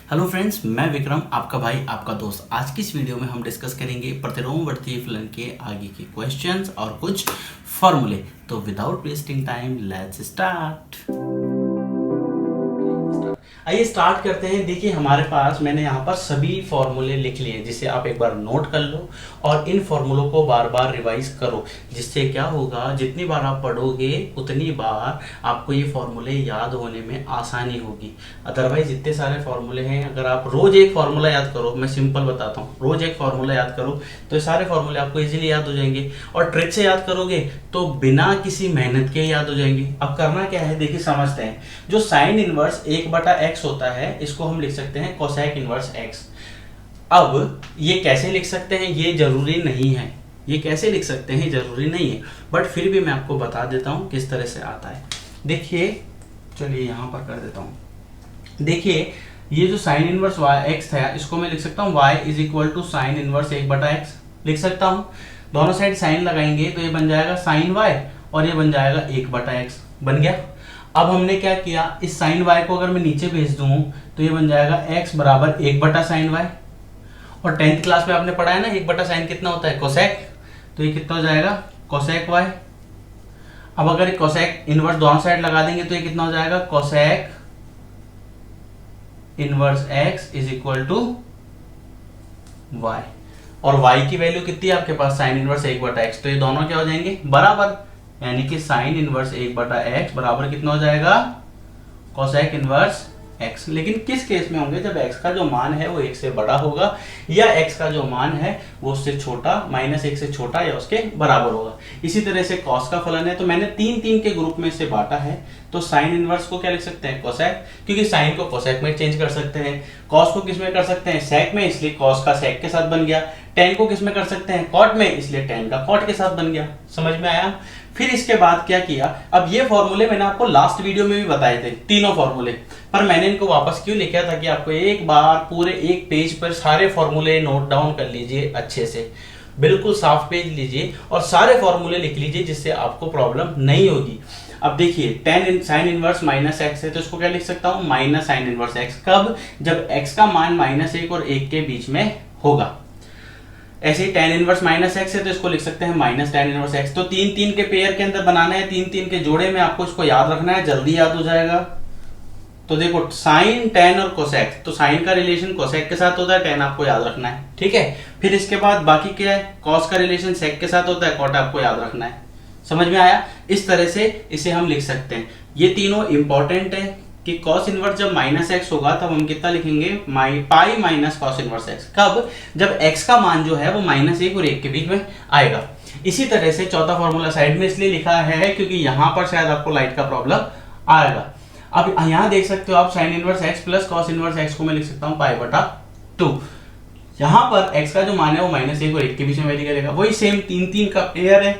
Hello friends, मैं विक्रम, आपका भाई, आपका दोस्त। आज की इस वीडियो में हम डिस्कस करेंगे प्रतिलोमवर्ती फलन के आगे के क्वेश्चंस और कुछ फॉर्मूले। तो without wasting time let's start. आइए स्टार्ट करते हैं। देखिए हमारे पास मैंने यहाँ पर सभी फॉर्मूले लिख लिए हैं, जिसे आप एक बार नोट कर लो और इन फॉर्मूलों को बार बार रिवाइज करो। जिससे क्या होगा, जितनी बार आप पढ़ोगे उतनी बार आपको ये फॉर्मूले याद होने में आसानी होगी। अदरवाइज जितने सारे फॉर्मूले हैं, अगर आप रोज एक फॉर्मूला याद करो, मैं सिंपल बताता हूँ, रोज एक फॉर्मूला याद करो तो ये सारे फॉर्मूले आपको इजीली याद हो जाएंगे। और ट्रिक से याद करोगे तो बिना किसी मेहनत के याद हो जाएंगे। अब करना क्या है, देखिए समझते हैं। जो साइन इनवर्स 1/x होता है, इसको हम लिख सकते हैं कोसेक इनवर्स x। अब ये कैसे लिख सकते हैं ये जरूरी नहीं है, ये कैसे लिख सकते हैं जरूरी नहीं है, बट फिर भी मैं आपको बता देता हूं किस तरह से आता है। देखिए, चलिए यहां पर कर देता हूं। देखिए ये जो साइन इनवर्स x था, इसको मैं लिख सकता हूं y is equal to sine inverse 1/x लिख सकता हूं। दोनों साइड साइन लगाएंगे तो ये बन जाएगा साइन y और ये बन जाएगा 1/x। बन गया। अब हमने क्या किया, इस साइन y को अगर मैं नीचे भेज दूं तो ये बन जाएगा x बराबर 1/sin y। और 10th क्लास में आपने पढ़ा है ना, 1/sin कितना होता है, कोसेक। तो ये कितना हो जाएगा, कोसेक y। अब अगर कोसेक इनवर्स दोनों साइड लगा देंगे तो ये कितना हो जाएगा, cosec inverse x is equal to y। और y की वैल्यू कितनी है आपके पास, साइन इनवर्स 1/x। तो ये दोनों क्या हो जाएंगे, बराबर। यानी कि साइन इनवर्स 1/x बराबर कितना हो जाएगा, कोसेक इनवर्स x। लेकिन किस केस में होंगे, जब x का जो मान है वो 1 से बड़ा होगा, या x का जो मान है वो उससे छोटा, -1 से छोटा या उसके बराबर होगा। इसी तरह से cos का फलन है, तो मैंने 3 के ग्रुप में से बांटा है। तो साइन इनवर्स को क्या लिख सकते हैं, कोसेक, क्योंकि साइन को कोसेक में चेंज कर सकते हैं। cos को किस में कर सकते हैं, सेक में, इसलिए cos का सेक के साथ बन गया। tan को किस में कर सकते हैं, कॉट में, इसलिए tan का कॉट के साथ बन गया। समझ में आया। फिर इसके बाद क्या किया, अब ये फॉर्मूले मैंने आपको लास्ट वीडियो में भी बताए थे, तीनों फॉर्मूले, पर मैंने इनको वापस क्यों लिखा था कि आपको एक बार पूरे एक पेज पर सारे फॉर्मूले नोट डाउन कर लीजिए, अच्छे से बिल्कुल साफ पेज लीजिए और सारे फॉर्मूले लिख लीजिए, जिससे आपको प्रॉब्लम नहीं होगी। अब देखिए tan साइन इनवर्स -x है, तो इसको क्या लिख सकता हूं, माइनस साइन इनवर्स x। कब, जब x का मान -1 और 1 के बीच में होगा। ऐसे ही tan इनवर्स -x है, तो इसको लिख सकते हैं माइनस tan इनवर्स x। तो 3 के पेयर के अंदर बनाना है, 3 के जोड़े में आपको इसको याद रखना है, जल्दी याद हो जाएगा। तो देखो साइन, tan और कोसेक, तो साइन का रिलेशन कोसेक के साथ होता है, tan आपको याद रखना है, ठीक है। फिर इसके बाद बाकी क्या है, cos का रिलेशन सेक के साथ होता है, cot आपको याद रखना है। समझ में आया। इस तरह से इसे हम लिख सकते हैं। ये तीनों इंपॉर्टेंट है कि cos इनवर्स जब -x होगा तब हम कितना लिखेंगे, pi minus cos inverse x। कब, जब x का मान जो है वो -1 और 1 के बीच में आएगा। इसी तरह से चौथा फॉर्मूला साइड में इसलिए लिखा है क्योंकि यहां पर शायद आपको लाइट का प्रॉब्लम आएगा। अब यहां देख सकते हो आप, sine inverse x plus cos inverse x को मैं लिख सकता हूं π/2। यहां पर x का जो मान है वो -1 और 1 के बीच में वेरी करेगा, वही सेम 3 का पेयर है।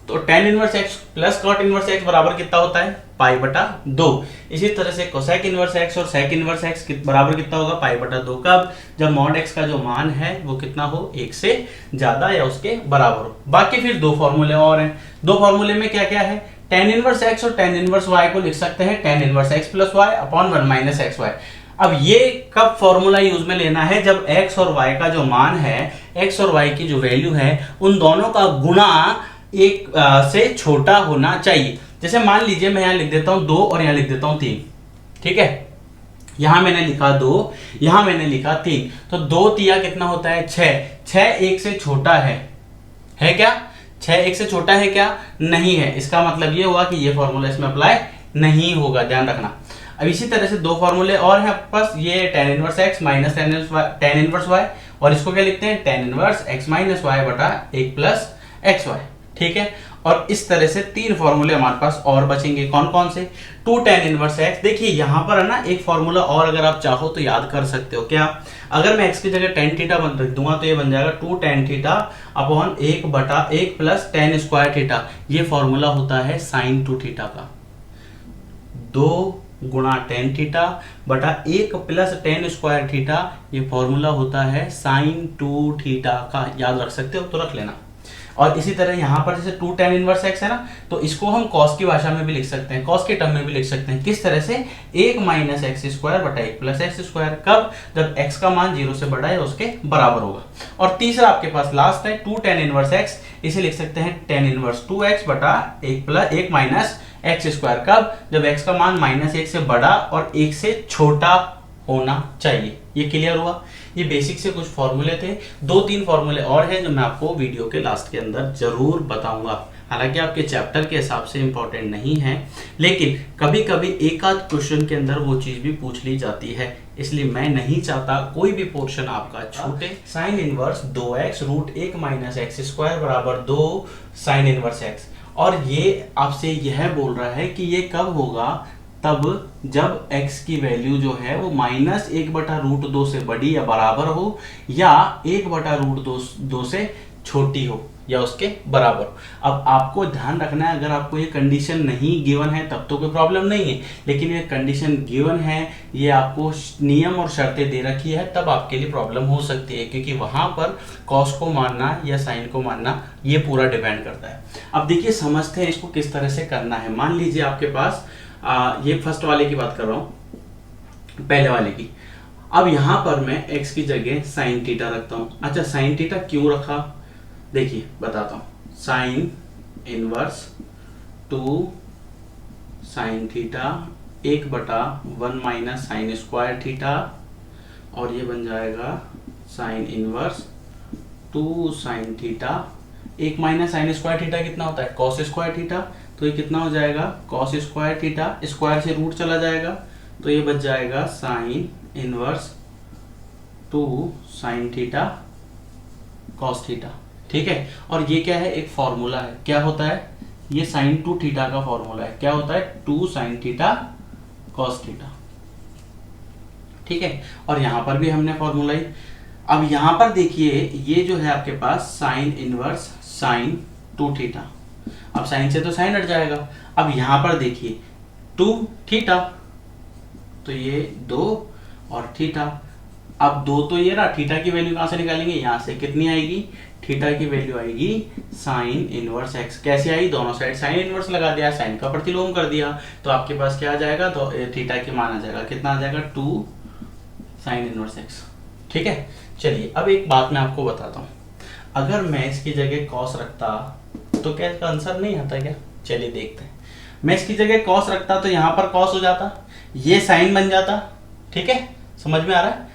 तो tan inverse x plus cot inverse x बराबर कितना होता है, π/2। इसी तरह से कोसेक इनवर्स x और सेक इनवर्स x बराबर कितना होगा, π/2। कब, जब मॉड x का जो मान है वो कितना हो, 1 से ज्यादा या उसके बराबर हो। बाकी फिर 2 फॉर्मूले और हैं। 2 फॉर्मूले में क्या क्या है, tan इनवर्स x और tan इनवर्स y को लिख सकते हैं tan inverse x plus y upon 1 - xy। अब ये कब फॉर्मूला यूज में लेना है, जब x और y का जो मान है, x और y की जो वैल्यू है, उन दोनों का गुणा 1 से छोटा होना चाहिए। जैसे मान लीजिए मैं यहां लिख देता हूं 2 और यहां लिख देता हूं 3, ठीक है। यहां मैंने लिखा 2, यहां मैंने लिखा 3, तो 2 तिया कितना होता है, 6। 6 1 से छोटा है क्या, 6 1 से छोटा है क्या, नहीं है। इसका मतलब ये हुआ कि ये फॉर्मूला इसमें अप्लाई नहीं होगा, ध्यान रखना। अब इसी तरह से 2 फॉर्मूले और हैं आपके पास, ये tan inverse x minus tan inverse y, और इसको क्या लिखते हैं, tan inverse x minus y बटा 1 प्लस xy, ठीक है। और इस तरह से 3 फॉर्मूले हमारे पास और बचेंगे। कौन कौन से, 2 tan इनवर्स x। देखिए यहां पर है ना एक फॉर्मूला और, अगर आप चाहो तो याद कर सकते हो। क्या, अगर मैं x की जगह tan थीटा रख दूंगा तो ये बन जाएगा 2 tan theta upon 1/1 plus tan square theta. ये फॉर्मूला होता है sin 2 थीटा का, 2 गुणा tan थीटा बटा 1 प्लस tan स्क्वायर थीटा। ये फॉर्मूला होता है sin 2 थीटा का, याद रख सकते हो तो रख लेना। और इसी तरह यहाँ पर जैसे 2 tan इनवर्स x है ना, तो इसको हम cos की भाषा में भी लिख सकते हैं, cos के टर्म में भी लिख सकते हैं। किस तरह से, 1 माइनस एक्स स्क्वायर बटा 1 प्लस एक्स स्क्वायर। कब, जब x का मान 0 से बड़ा है उसके बराबर होगा। और तीसरा आपके पास लास्ट है 2 tan इनवर्स x, इसे लिख सकते हैं tan इनवर्स 2x बटा 1 माइनस एक्स स्क्वायर। कब, जब x का मान -1 से बड़ा और 1 से छोटा होना चाहिए। ये क्लियर हुआ। ये बेसिक से कुछ फॉर्मूले थे, 2-3 फॉर्मूले और हैं जो मैं आपको वीडियो के लास्ट के अंदर जरूर बताऊंगा। हालांकि आपके चैप्टर के हिसाब से इंपॉर्टेंट नहीं है, लेकिन कभी कभी एक आध क्वेश्चन के अंदर वो चीज भी पूछ ली जाती है, इसलिए मैं नहीं चाहता कोई भी पोर्शन आपका छूटे। Sine inverse 2x root 1 minus x square बराबर 2 साइन इनवर्स x, और ये आपसे यह बोल रहा है कि ये कब होगा, तब जब x की वैल्यू जो है वो -1/√2 से बड़ी या बराबर हो, या 1/√2 से छोटी हो या उसके बराबर। अब आपको ध्यान रखना है, अगर आपको ये कंडीशन नहीं गिवन है तब तो कोई प्रॉब्लम नहीं है, लेकिन ये कंडीशन गिवन है, ये आपको नियम और शर्तें दे रखी है, तब आपके लिए प्रॉब्लम हो सकती है, क्योंकि वहां पर कॉस को मानना या साइन को मानना ये पूरा डिपेंड करता है। अब देखिए समझते हैं इसको किस तरह से करना है। मान लीजिए आपके पास ये फर्स्ट वाले की बात कर रहा हूं, पहले वाले की। अब यहां पर मैं x की जगह साइन थीटा रखता हूं। अच्छा, साइन थीटा क्यों रखा, देखिए बताता हूं। Sign inverse 2 sine theta 1/1 minus sign square theta, और ये बन जाएगा sine inverse 2 sine theta 1 minus sign square theta कितना होता है, कॉस स्क्वायर थीटा, तो ये कितना हो जाएगा, कॉस स्क्वायर थीटा, स्क्वायर से रूट चला जाएगा, तो ये बच जाएगा sine inverse 2 sine theta cos theta. ठीक है, और ये क्या है, एक फॉर्मूला है, क्या होता है, ये साइन 2 थीटा का फॉर्मूला है, क्या होता है, 2 साइन थीटा कॉस थीटा। ठीक है, और यहां पर भी हमने फॉर्मूला ही। अब यहां पर देखिए ये जो है आपके पास साइन इनवर्स साइन 2 थीटा, अब साइन से तो साइन हट जाएगा। अब यहां पर देखिए 2 थीटा, तो ये 2 और थीटा, अब 2 तो ये रहा, थीटा की वैल्यू कहां से निकालेंगे, यहां से कितनी आएगी, थीटा की वैल्यू आएगी साइन इनवर्स x। कैसे आई, दोनों साइड साइन इनवर्स लगा दिया, साइन का प्रतिलोम कर दिया, तो आपके पास क्या आ जाएगा, तो थीटा की मान आ जाएगा, कितना आ जाएगा, 2 साइन इनवर्स x। ठीक है, चलिए अब एक बात मैं आपको बताता हूं, अगर मैं इसकी जगह कॉस रखता तो क्या इसका आंसर नहीं आता क्या, चलिए देखते हैं। मैं इसकी जगह कॉस रखता तो यहां पर कॉस हो जाता, ये साइन बन जाता। ठीक है, समझ में आ रहा है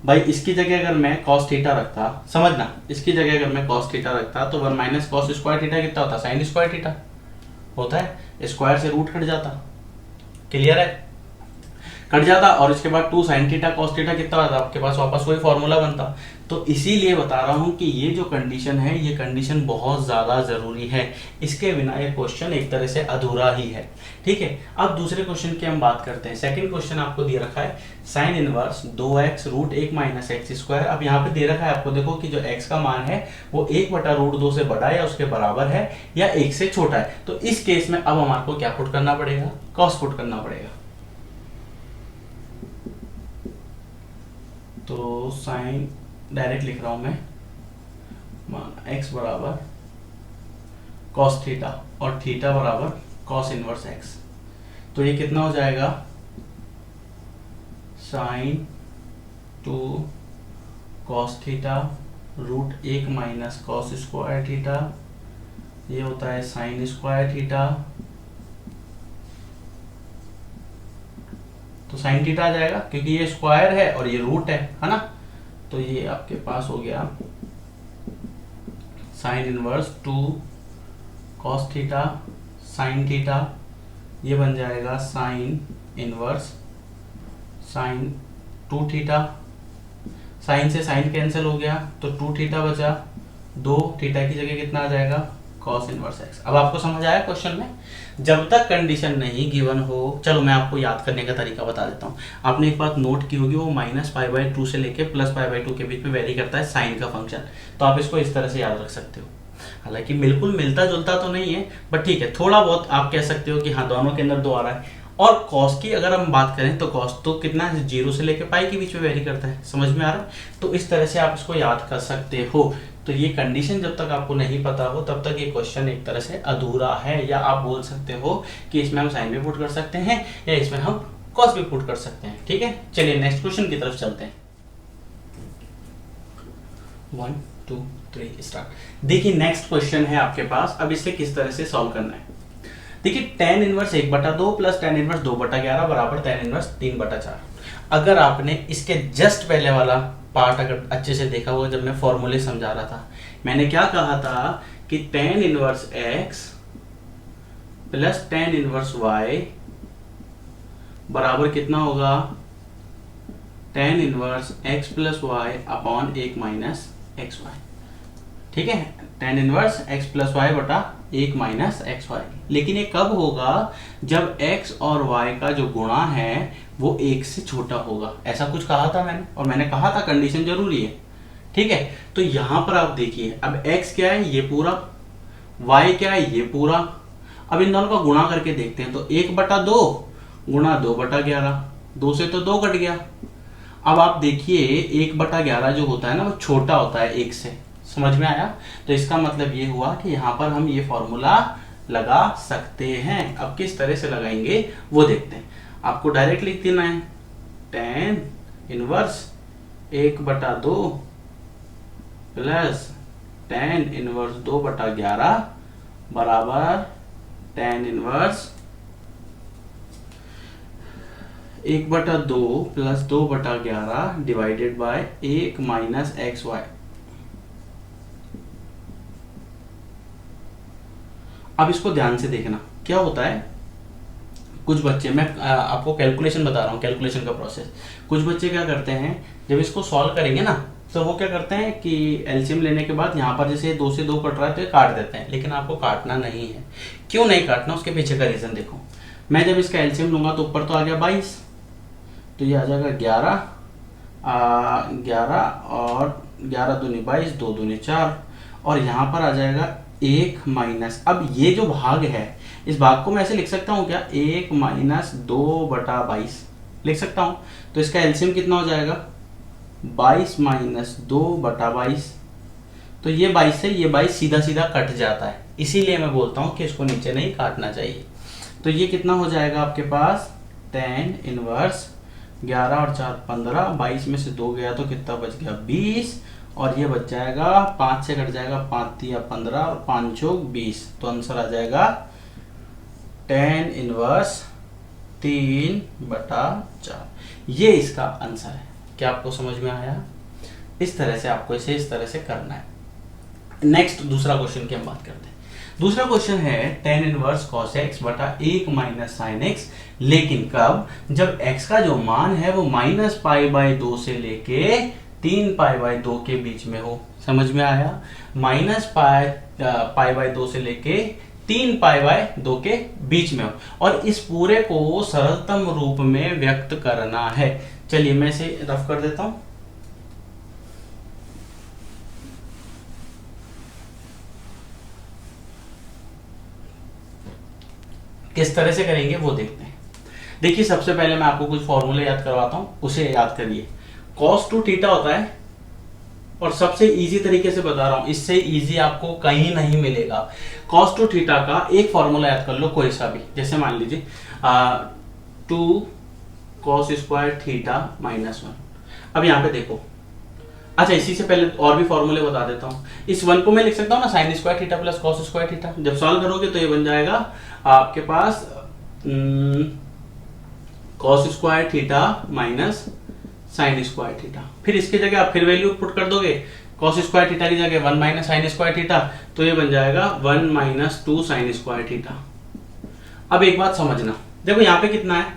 भाई। इसकी जगह अगर मैं cos थीटा रखता, समझना, इसकी जगह अगर मैं cos थीटा रखता तो 1 माइनस कॉस स्क्वायर थीटा कितना होता, साइन स्क्वायर थीटा होता है, स्क्वायर से रूट कट जाता। क्लियर है, कट जाता, और इसके बाद 2 साइन थीटा कॉस थीटा कितना होता, आपके पास वापस वही फॉर्मूला बनता। तो इसीलिए बता रहा हूं कि ये जो कंडीशन है, ये कंडीशन बहुत ज्यादा जरूरी है, इसके बिना ये क्वेश्चन एक तरह से अधूरा ही है। ठीक है, अब दूसरे क्वेश्चन की हम बात करते हैं। सेकंड क्वेश्चन आपको दे रखा है sine inverse 2x root 1 minus x square. अब यहाँ पे दे रखा है आपको, देखो कि जो x का मान है वो 1/√2 से बड़ा है या उसके बराबर है या 1 से छोटा है। तो इस केस में अब हमारे को क्या पुट करना पड़ेगा, कॉस पुट करना पड़ेगा। तो साइन डायरेक्ट लिख रहा हूं मैं, मान x बराबर कॉस थीटा और थीटा बराबर कॉस इनवर्स x, तो ये कितना हो जाएगा, sine 2 cos theta root 1 minus cos square theta, ये होता है साइन स्क्वायर थीटा, तो साइन थीटा आ जाएगा क्योंकि ये स्क्वायर है और ये रूट है ना, तो ये आपके पास हो गया sine inverse 2 cos theta sine theta, ये बन जाएगा sine inverse sine 2 theta, sine से साइन कैंसिल हो गया तो 2 थीटा बचा, 2 थीटा की जगह कितना आ जाएगा, कॉस इनवर्स एक्स। अब आपको समझ आया क्वेश्चन में, जब तक कंडीशन नहीं गिवन हो, चलो मैं आपको याद करने का तरीका बता देता हूँ। आपने एक बात नोट की होगी, वो -π/2 से लेके +π/2 के बीच में वेरी करता है साइन का फंक्शन, तो आप इसको इस तरह से याद रख सकते हो। हालांकि बिल्कुल मिलता जुलता तो नहीं है, बट ठीक है, थोड़ा बहुत आप कह सकते हो कि हाँ दोनों के अंदर 2 आ रहा है। और कॉस की अगर हम बात करें तो कॉस तो कितना है, 0 से लेके पाई के बीच में वेरी करता है, समझ में आ रहा है। तो इस तरह से आप इसको याद कर सकते हो। तो ये कंडीशन जब तक आपको नहीं पता हो तब तक ये क्वेश्चन एक तरह से अधूरा है, या आप बोल सकते हो कि इसमें हम साइन भी पुट कर सकते हैं या इसमें हम कॉस भी पुट कर सकते हैं। ठीक है, चलिए नेक्स्ट क्वेश्चन की तरफ चलते हैं। 1 2 3 स्टार्ट। देखिए नेक्स्ट क्वेश्चन है आपके पास, अब इसे किस तरह से सॉल्व करना है। देखिए tan inverse 1/2 plus tan inverse 2/11 बराबर tan इनवर्स 3/4। अगर आपने इसके जस्ट पहले वाला पार्ट अगर अच्छे से देखा होगा, जब मैं फॉर्मूले समझा रहा था, मैंने क्या कहा था कि tan inverse x plus tan inverse y बराबर कितना होगा, tan inverse x plus y upon 1 minus x y. ठीक है, tan inverse x plus y बटा 1 माइनस एक्स वाई। लेकिन ये कब होगा, जब x और y का जो गुणा है वो 1 से छोटा होगा, ऐसा कुछ कहा था मैंने, और मैंने कहा था कंडीशन जरूरी है। ठीक है, तो यहां पर आप देखिए, अब x क्या है, ये पूरा, y क्या है, ये पूरा। अब इन दोनों का गुणा करके देखते हैं, तो 1/2 गुणा 2/11, 2 से तो 2 कट गया। अब आप देखिए 1/11 जो होता है ना, वो छोटा होता है 1 से, समझ में आया। तो इसका मतलब ये हुआ कि यहां पर हम ये फॉर्मूला लगा सकते हैं। अब किस तरह से लगाएंगे वो देखते हैं। आपको डायरेक्ट लिख देना है, tan inverse 1/2 plus tan inverse 2/11 बराबर tan inverse 1/2 plus 2/11 divided by 1 minus x y. अब इसको ध्यान से देखना क्या होता है। कुछ बच्चे, मैं आपको कैलकुलेशन बता रहा हूँ, कैलकुलेशन का प्रोसेस। कुछ बच्चे क्या करते हैं, जब इसको सॉल्व करेंगे ना, तो वो क्या करते हैं कि एलसीएम लेने के बाद यहाँ पर जैसे 2 से 2 कट रहा है तो ये काट देते हैं, लेकिन आपको काटना नहीं है। क्यों नहीं काटना, उसके पीछे का रीजन देखो। मैं जब इसका एलसीएम लूंगा तो ऊपर तो आ गया 22, तो ये आ जाएगा 11 और 11 दूनी 22, 2 दूनी 4, और यहाँ पर आ जाएगा 1 माइनस, अब ये जो भाग है इस भाग को मैं ऐसे लिख सकता हूँ क्या, 1 माइनस 2/22 लिख सकता हूँ। तो इसका एलसीएम कितना हो जाएगा, 22 माइनस 2/22। तो ये 22 से ये 22 सीधा सीधा कट जाता है, इसीलिए मैं बोलता हूँ कि इसको नीचे नहीं काटना चाहिए। तो ये कितना हो जाएगा आपके पास, tan इनवर्स 11 और 4 15, 22 में से 2 गया तो कितना बच गया 20, और ये बच जाएगा 5 से कट जाएगा, 5 या 15 और 5 चौक 20। तो आंसर आ जाएगा tan इनवर्स 3/4। ये इसका आंसर है। क्या आपको समझ में आया? इस तरह से आपको इसे इस तरह से करना है। नेक्स्ट दूसरा क्वेश्चन की हम बात करते हैं। दूसरा क्वेश्चन है tan इनवर्स cos x बटा 1 माइनस साइन x, लेकिन कब, जब x का जो मान है वो -π/2 से लेके 3π/2 के बीच में हो। समझ में आया? -π/2 से लेके 3π/2 के बीच में हो, और इस पूरे को सरलतम रूप में व्यक्त करना है। चलिए मैं इसे रफ कर देता हूं। किस तरह से करेंगे वो देखते हैं। देखिए सबसे पहले मैं आपको कुछ फॉर्मूले याद करवाता हूं, उसे याद करिए। cos 2 थीटा होता है, और सबसे इजी तरीके से बता रहा हूं, इससे इजी आपको कहीं नहीं मिलेगा। cos 2 थीटा का एक फॉर्मूला याद कर लो, कोई सा भी, जैसे मान लीजिए 2 cos स्क्वायर थीटा -1। अब यहाँ पे देखो, अच्छा इसी से पहले और भी फॉर्मूले बता देता हूँ। इस 1 को मैं लिख सकता हूँ ना, sin square theta plus cos square theta. जब सॉल्व करोगे तो ये बन जाएगा आपके पास cos square theta minus sin square theta. फिर इसकी जगह आप फिर वैल्यू पुट कर दोगे, cos स्क्वायर थीटा की जगह 1 माइनस sin स्क्वायर थीटा, तो ये बन जाएगा 1 माइनस 2 sin स्क्वायर थीटा। अब एक बात समझना, देखो यहाँ पे कितना है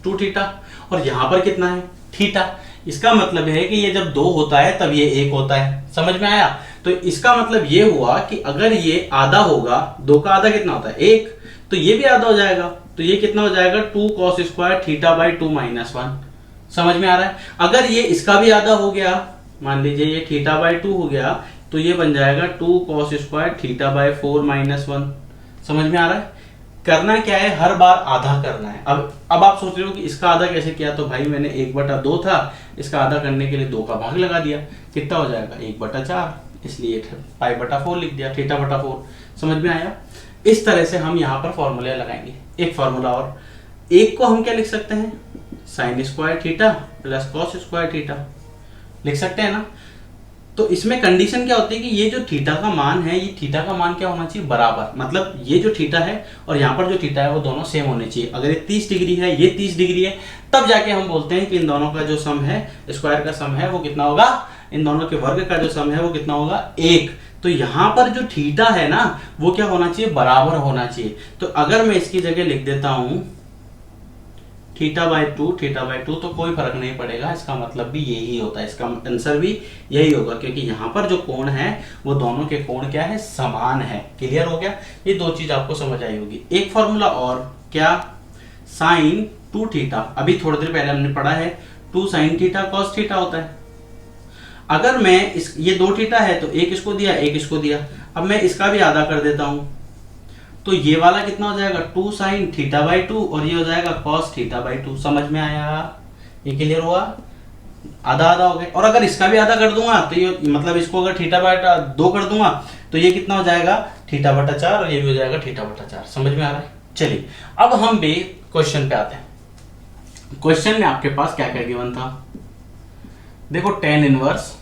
2 थीटा, और यहाँ पर कितना है थीटा। इसका मतलब है कि ये जब 2 होता है तब ये 1 होता है। समझ में आया? तो इसका मतलब ये हुआ कि अगर ये आधा होगा, 2 का आधा कितना होता है 1, तो ये भी आधा हो जाएगा। तो ये कितना हो जाएगा 2 cos square theta by 2 minus 1। समझ में आ रहा है? अगर ये इसका भी आधा हो गया, मान लीजिए ये थीटा बाई 2 हो गया, तो ये बन जाएगा 2 cos square theta by 4 minus 1। समझ में आ रहा है? करना क्या है, हर बार आधा करना है। अब आप सोच रहे हो कि इसका आधा कैसे किया, तो भाई मैंने 1/2 था, इसका आधा करने के लिए 2 का भाग लगा दिया, कितना हो जाएगा 1/4। इसलिए पाई बटा 4 लिख दिया, थीटा बटा 4। समझ में आया? इस तरह से हम यहाँ पर फॉर्मूले लगाएंगे। एक फॉर्मूला और, एक को हम क्या लिख सकते हैं, sign square theta plus cos square theta लिख सकते हैं ना। तो इसमें कंडीशन क्या होती है कि ये जो थीटा का मान है, ये थीटा का मान क्या होना चाहिए, बराबर। मतलब ये जो थीटा है और यहाँ पर जो थीटा है वो दोनों सेम होने चाहिए। अगर ये 30 डिग्री है, ये 30 डिग्री है, तब जाके हम बोलते हैं कि इन दोनों का जो सम है, स्क्वायर का सम है, वो कितना होगा, इन दोनों के वर्ग का जो सम है वो कितना होगा, 1। तो यहाँ पर जो थीटा है ना वो क्या होना चाहिए, बराबर होना चाहिए। तो अगर मैं इसकी जगह लिख देता हूं थीटा बाय 2 तो कोई फर्क नहीं पड़ेगा, इसका मतलब भी यही होता है, इसका आंसर भी यही होगा, क्योंकि यहाँ पर जो कोण है वो दोनों के कोण क्या है, समान है। क्लियर हो गया? ये दो चीज आपको समझ आई होगी। एक फॉर्मूला और, क्या, साइन 2 थीटा, अभी थोड़ी देर पहले हमने पढ़ा है 2 साइन थीटा कॉस थीटा होता है। अगर मैं ये 2 थीटा है तो एक इसको दिया, एक इसको दिया, अब मैं इसका भी आधा कर देता हूं, तो ये वाला कितना हो जाएगा, 2 साइन थीटा बाई 2 और ये हो जाएगा कॉस थीटा बाई 2। समझ में आया? ये क्लियर हुआ? आधा आधा हो गया। और अगर इसका भी आधा कर दूंगा तो ये मतलब इसको अगर थीटा बटा 2 कर दूंगा तो ये कितना हो जाएगा, थीटा बटा 4 और ये भी हो जाएगा थीटा बटा 4। समझ में आ रहा है? चलिए अब हम भी क्वेश्चन पे आते हैं। क्वेश्चन में आपके पास क्या क्या गिवन था, देखो टेन इनवर्स,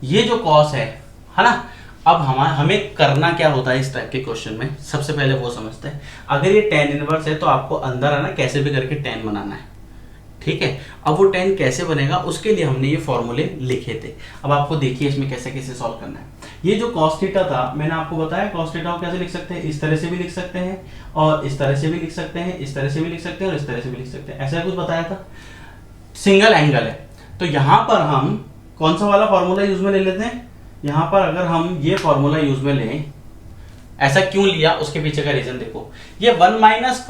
ये जो कॉस है ना। अब हमें करना क्या होता है इस टाइप के क्वेश्चन में, सबसे पहले वो समझते हैं। अगर ये टेन इनवर्स है तो आपको अंदर आना, कैसे भी करके टेन बनाना है, ठीक है। अब वो टेन कैसे बनेगा उसके लिए हमने ये फॉर्मूले लिखे थे। अब आपको देखिए इसमें कैसे कैसे सॉल्व करना है। ये जो कॉस थीटा था मैंने आपको बताया, कॉस थीटा को कैसे लिख सकते हैं, इस तरह से भी लिख सकते हैं और इस तरह से भी लिख सकते हैं, इस तरह से भी लिख सकते हैं और इस तरह से भी लिख सकते हैं, ऐसा कुछ बताया था। सिंगल एंगल है तो यहां पर हम कौन सा वाला फॉर्मूला यूज में ले लेते हैं, यहां पर अगर हम ये फॉर्मूला यूज में लें, ऐसा क्यों लिया उसके पीछे का रीजन देखो। ये 1 माइनस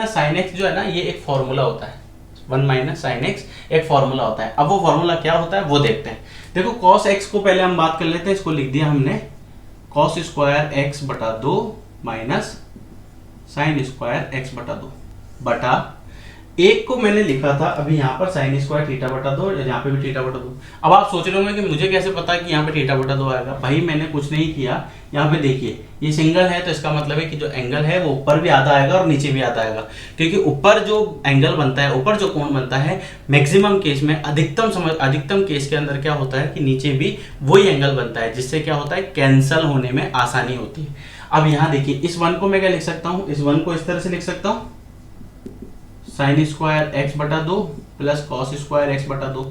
साइन एक्स जो है ना, ये एक फॉर्मूला होता है, 1 माइनस साइन एक्स एक फॉर्मूला होता है। अब वो फॉर्मूला क्या होता है वो देखते हैं। देखो कॉस एक्स को पहले हम बात कर लेते हैं, इसको लिख दिया हमने कॉस स्क्वायर एक्स बटा 2 माइनस साइन स्क्वायर एक्स बटा 2 बटा, एक को मैंने लिखा था अभी यहाँ पर साइन स्क्वायर थीटा बटा 2, यहाँ पे भी थीटा बटा 2। अब आप सोच रहे होंगे कि मुझे कैसे पता कि यहाँ पे थीटा बटा 2 आएगा। भाई मैंने कुछ नहीं किया, यहाँ पे देखिए ये सिंगल है तो इसका मतलब है कि जो एंगल है वो ऊपर भी आधा आएगा और नीचे भी आधा आएगा, क्योंकि ऊपर जो एंगल बनता है, ऊपर जो कोण बनता है मैक्सिमम केस में, अधिकतम केस के अंदर क्या होता है कि नीचे भी वही एंगल बनता है, जिससे क्या होता है कैंसल होने में आसानी होती है। अब यहाँ देखिए इस 1 को मैं क्या लिख सकता हूँ, इस 1 को इस तरह से लिख सकता हूँ साइन स्क्वायर एक्स बटा 2 प्लस कॉस स्क्वायर एक्स बटा 2।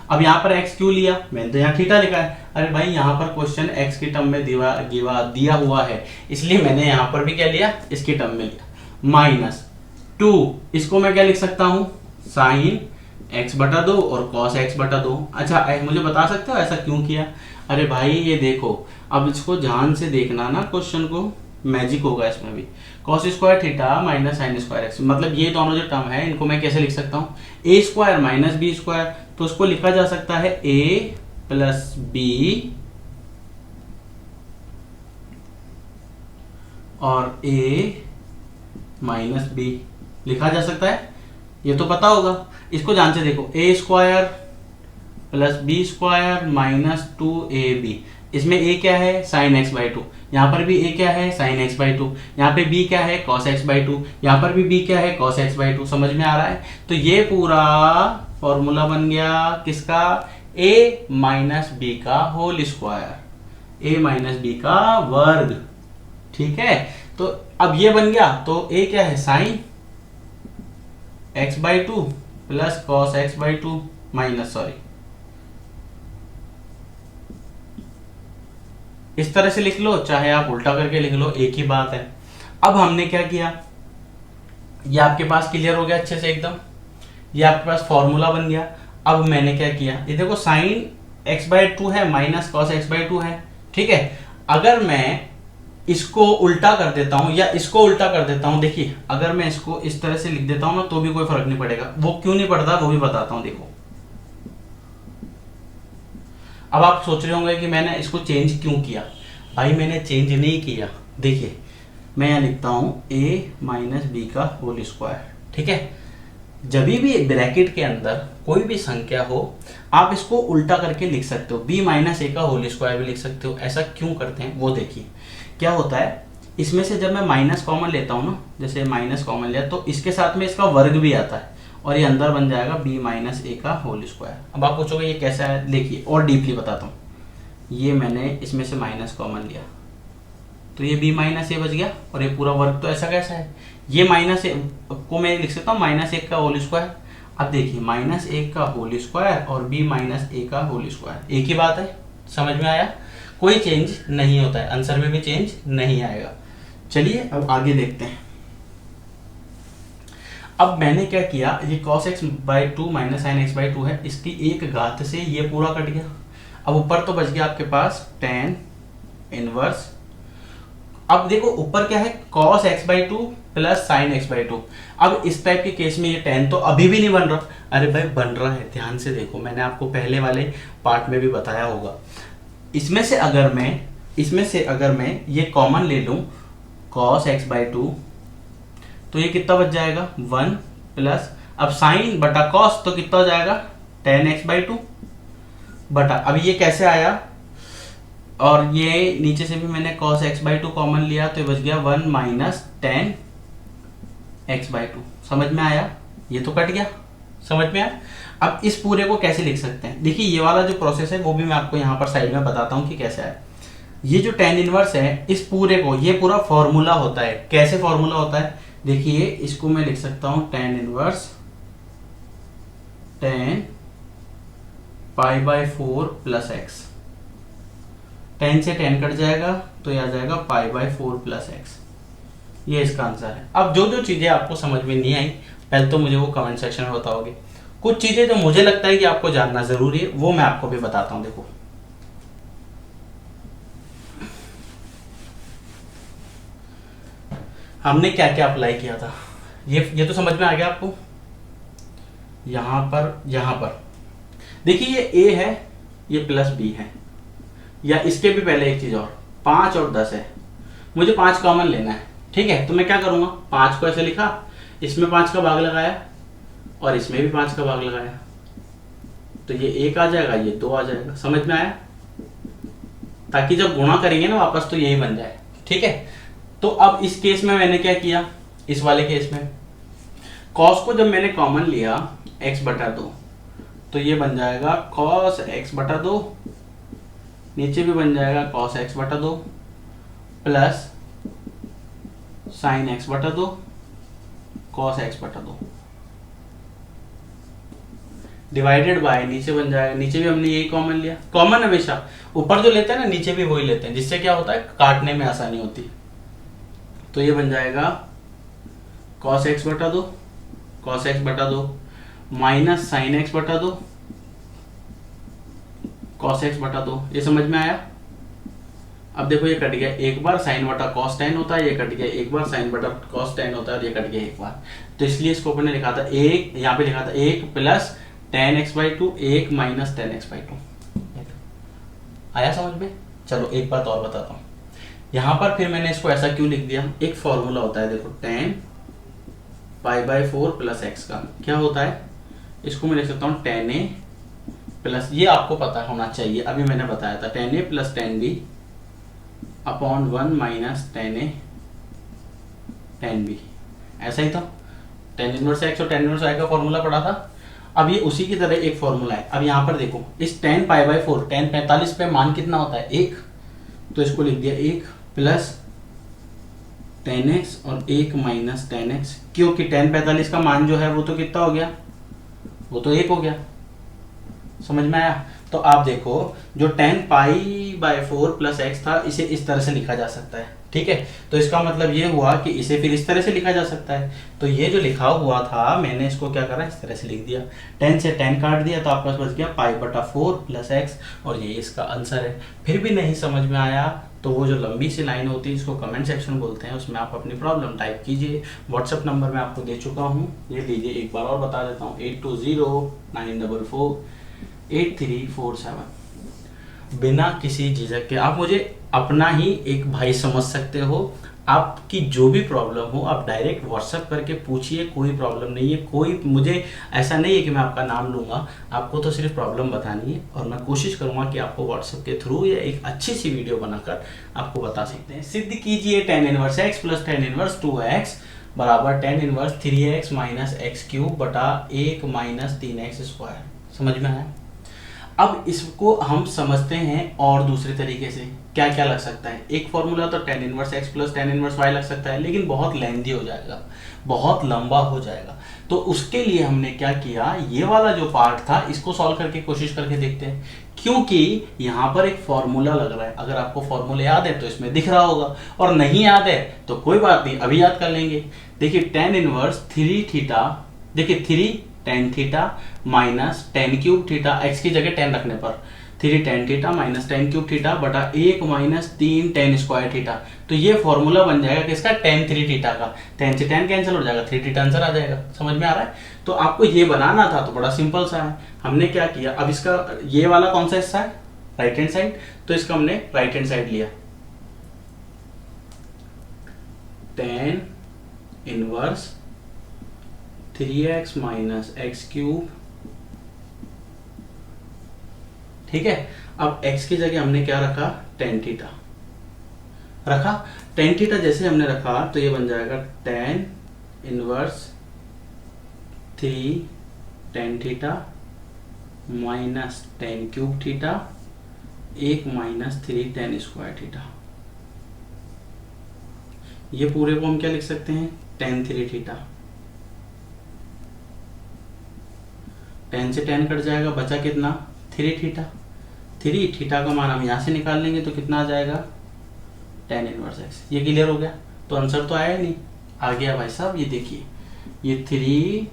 अब यहाँ पर x क्यों लिया, मैंने तो यहाँ थीटा लिखा है। अरे भाई यहाँ पर क्वेश्चन x की टर्म में दिया हुआ है, इसलिए मैंने यहाँ पर भी क्या लिया, इसकी टर्म में लिया। माइनस 2, इसको मैं क्या लिख सकता हूँ, साइन x बटा 2 और कॉस x बटा 2। अच्छा मुझे बता सकते हो ऐसा क्यों किया? अरे भाई ये देखो, अब इसको ध्यान से देखना ना, क्वेश्चन को मैजिक होगा इसमें भी। Cos square theta minus sine square x, मतलब ये दोनों जो टर्म है इनको मैं कैसे लिख सकता हूँ, ए स्क्वायर माइनस बी स्क्वायर, तो उसको लिखा जा सकता है ए प्लस बी और ए माइनस बी लिखा जा सकता है, ये तो पता होगा। इसको ध्यान से देखो, a square plus b square minus 2ab, इसमें a क्या है, साइन एक्स बाई 2, यहाँ पर भी a क्या है, साइन एक्स बाई 2, यहाँ पे b क्या है, कॉस एक्स बाई 2, यहाँ पर भी b क्या है, कॉस एक्स बाई 2। समझ में आ रहा है? तो ये पूरा फॉर्मूला बन गया किसका, a माइनस बी का whole square, a minus B का वर्ग, ठीक है। तो अब ये बन गया, तो a क्या है, sine x by 2 plus cos x by 2 minus, sorry इस तरह से लिख लो, चाहे आप उल्टा करके लिख लो, एक ही बात है। अब हमने क्या किया, ये आपके पास क्लियर हो गया अच्छे से एकदम, ये आपके पास फॉर्मूला बन गया। अब मैंने क्या किया, ये देखो साइन एक्स बाई 2 है माइनस कॉस एक्स बाई 2 है, ठीक है। अगर मैं इसको उल्टा कर देता हूं या इसको उल्टा कर देता हूं, देखिए अगर मैं इसको इस तरह से लिख देता हूं ना तो भी कोई फर्क नहीं पड़ेगा। वो क्यों नहीं पड़ता वो भी बताता हूं, देखो। अब आप सोच रहे होंगे कि मैंने इसको चेंज क्यों किया। भाई मैंने चेंज नहीं किया, देखिए मैं यहां लिखता हूं a माइनस बी का होल स्क्वायर, ठीक है। जब भी ब्रैकेट के अंदर कोई भी संख्या हो आप इसको उल्टा करके लिख सकते हो, b माइनस ए का होल स्क्वायर भी लिख सकते हो। ऐसा क्यों करते हैं वो देखिए। क्या होता है, इसमें से जब मैं माइनस कॉमन लेता हूँ ना, जैसे माइनस कॉमन लिया तो इसके साथ में इसका वर्ग भी आता है और ये अंदर बन जाएगा b माइनस ए का होल स्क्वायर। अब आप पूछोगे ये कैसा है, देखिए और डीपली बताता हूँ। ये मैंने इसमें से माइनस कॉमन लिया तो ये b माइनस ए बच गया और ये पूरा वर्ग तो ऐसा कैसा है, ये माइनस ए को मैं लिख सकता हूँ माइनस एक का होल स्क्वायर। अब देखिए माइनस एक का होल स्क्वायर और b माइनस ए का होल स्क्वायर एक ही बात है, समझ में आया? कोई चेंज नहीं होता है, आंसर में भी चेंज नहीं आएगा। चलिए अब आगे देखते हैं। अब मैंने क्या किया, ये cos x by two minus sine x by two है, इसकी एक घात से ये पूरा कट गया। अब ऊपर तो बच गया आपके पास tan इनवर्स। अब देखो ऊपर क्या है, cos x by two plus sine x by two. अब इस टाइप के केस में ये tan तो अभी भी नहीं बन रहा। अरे भाई बन रहा है, ध्यान से देखो, मैंने आपको पहले वाले पार्ट में भी बताया होगा। इसमें से अगर मैं ये कॉमन ले लूं cos x बाई टू तो ये कितना बच जाएगा 1 प्लस, अब साइन बटा कॉस तो कितना हो जाएगा tan x बाई टू बटा, अब ये कैसे आया, और ये नीचे से भी मैंने cos x by two common लिया तो ये बच गया 1 minus tan x by two. समझ में आया? ये तो कट गया, समझ में आया? अब इस पूरे को कैसे लिख सकते हैं, देखिए ये वाला जो प्रोसेस है वो भी मैं आपको यहाँ पर साइड में बताता हूँ कि कैसे है। ये जो tan इनवर्स है इस पूरे को, ये पूरा फॉर्मूला होता है। कैसे फॉर्मूला होता है, देखिए इसको मैं लिख सकता हूं tan inverse tan pi by 4 plus x. tan से tan कट जाएगा तो ये आ जाएगा पाई बाई 4 प्लस एक्स। ये इसका आंसर है। अब जो जो चीजें आपको समझ में नहीं आई पहले तो मुझे वो कमेंट सेक्शन में बताओगे। कुछ चीजें जो मुझे लगता है कि आपको जानना जरूरी है वो मैं आपको भी बताता हूं। देखो हमने क्या क्या अप्लाई किया था, ये तो समझ में आ गया आपको। यहां पर देखिए ये a है, ये प्लस b है, या इसके भी पहले एक चीज और 5 और 10 है, मुझे 5 कॉमन लेना है। ठीक है, तो मैं क्या करूंगा, 5 को ऐसे लिखा, इसमें 5 का भाग लगाया और इसमें भी 5 का भाग लगाया तो ये 1 आ जाएगा, ये 2 आ जाएगा। समझ में आया? ताकि जब गुणा करेंगे ना वापस तो यही बन जाए। ठीक है, तो अब इस केस में मैंने क्या किया, इस वाले केस में cos को जब मैंने कॉमन लिया x बटा 2 तो ये बन जाएगा cos x बटा 2, नीचे भी बन जाएगा cos x बटा 2 प्लस साइन x बटा 2 cos x बटा 2 डिवाइडेड बाय, नीचे बन जाएगा, नीचे भी हमने यही कॉमन लिया। कॉमन हमेशा ऊपर जो लेते हैं ना नीचे भी वही लेते हैं, जिससे क्या होता है काटने में आसानी होती है। तो ये बन जाएगा cos x बटा 2 माइनस साइन x बटा 2 cos x बटा 2। ये समझ में आया? अब देखो ये कट गया, एक बार साइन बटा cos tan होता है, ये कट गया, एक बार साइन बटा cos tan होता है और ये कट गया एक बार। तो इसलिए इसको अपने लिखा था एक, यहाँ पे लिखा था 1 plus tan x by 2, 1 minus tan x by 2। आया समझ में? चलो एक बात और बताता हूँ। यहां पर फिर मैंने इसको ऐसा क्यों लिख दिया, एक फॉर्मूला होता है देखो tan pi by 4 plus x का क्या होता है, इसको मैं लिख सकता हूँ tan a प्लस, ये आपको पता होना चाहिए, अभी मैंने बताया था tan a plus tan b upon 1 minus tan a tan b। ऐसा ही था, tan इनवर्स x और tan इनवर्स y का फॉर्मूला पढ़ा था। अब ये उसी की तरह एक फॉर्मूला है। अब यहाँ पर देखो इस tan पाई बाई 4, tan 45 पे मान कितना होता है 1, तो इसको लिख दिया 1 प्लस tan x और 1 माइनस tan x, क्योंकि tan 45 का मान जो है वो तो कितना हो गया, वो तो 1 हो गया। समझ में आया? तो आप देखो जो tan pi by 4 plus x था इसे इस तरह से लिखा जा सकता है। ठीक है, तो इसका मतलब ये हुआ कि इसे फिर इस तरह से लिखा जा सकता है। तो ये जो लिखा हुआ था मैंने इसको क्या करा, इस तरह से लिख दिया, tan से tan काट दिया तो आपके पास बच गया पाई बटा 4 प्लस एक्स, और ये इसका आंसर है। फिर भी नहीं समझ में आया तो वो जो लंबी सी लाइन होती है इसको कमेंट सेक्शन बोलते हैं, उसमें आप अपनी प्रॉब्लम टाइप कीजिए। व्हाट्सएप नंबर मैं आपको दे चुका हूँ, ये लीजिए एक बार और बता देता हूँ, 8209448347। बिना किसी झिझक के आप मुझे अपना ही एक भाई समझ सकते हो। आपकी जो भी प्रॉब्लम हो आप डायरेक्ट व्हाट्सएप करके पूछिए, कोई प्रॉब्लम नहीं है। कोई मुझे ऐसा नहीं है कि मैं आपका नाम लूँगा, आपको तो सिर्फ प्रॉब्लम बतानी है और मैं कोशिश करूँगा कि आपको व्हाट्सएप के थ्रू या एक अच्छी सी वीडियो बनाकर आपको बता सकते हैं। सिद्ध कीजिए tan inverse x plus tan inverse 2x बराबर tan inverse 3x minus x cube बटा 1 माइनस 3x स्क्वायर। समझ में आया? अब इसको हम समझते हैं और दूसरे तरीके से क्या क्या लग सकता है। एक फॉर्मूला तो tan inverse x plus tan inverse y लग सकता है, लेकिन बहुत लेंथी हो जाएगा, बहुत लंबा हो जाएगा। तो उसके लिए हमने क्या किया, ये वाला जो पार्ट था इसको सॉल्व करके कोशिश करके देखते हैं, क्योंकि यहाँ पर एक फॉर्मूला लग रहा है। अगर आपको फॉर्मूला याद है तो इसमें दिख रहा होगा, और नहीं याद है तो कोई बात नहीं, अभी याद कर लेंगे। देखिए tan इनवर्स 3 थीटा, देखिए 3 tan theta minus tan cube theta, x की जगह tan रखने पर 3 tan theta minus tan cube theta बटा 1 माइनस 3 tan स्क्वायर थीटा। तो ये फॉर्मूला बन जाएगा किसका, tan 3 थीटा का। tan से tan कैंसिल हो जाएगा, 3 थीटा आंसर आ जाएगा। समझ में आ रहा है? तो आपको ये बनाना था तो बड़ा सिंपल सा है। हमने क्या किया, अब इसका ये वाला कौन सा हिस्सा है, राइट हैंड साइड, तो इसका हमने राइट हैंड साइड लिया। tan inverse 3x minus x cube, ठीक है। अब x की जगह हमने क्या रखा, tan थीटा रखा। tan थीटा जैसे हमने रखा तो ये बन जाएगा tan inverse 3 tan theta minus tan cube theta 1 minus 3 tan square theta. ये पूरे को हम क्या लिख सकते हैं, tan 3 थीटा। tan से tan कट जाएगा, बचा कितना, 3 थीटा। 3 थीटा का मान हम यहाँ से निकाल लेंगे तो कितना आ जाएगा, tan इनवर्स x। ये क्लियर हो गया? तो आंसर तो आया नहीं, आ गया भाई साहब। ये देखिए, ये 3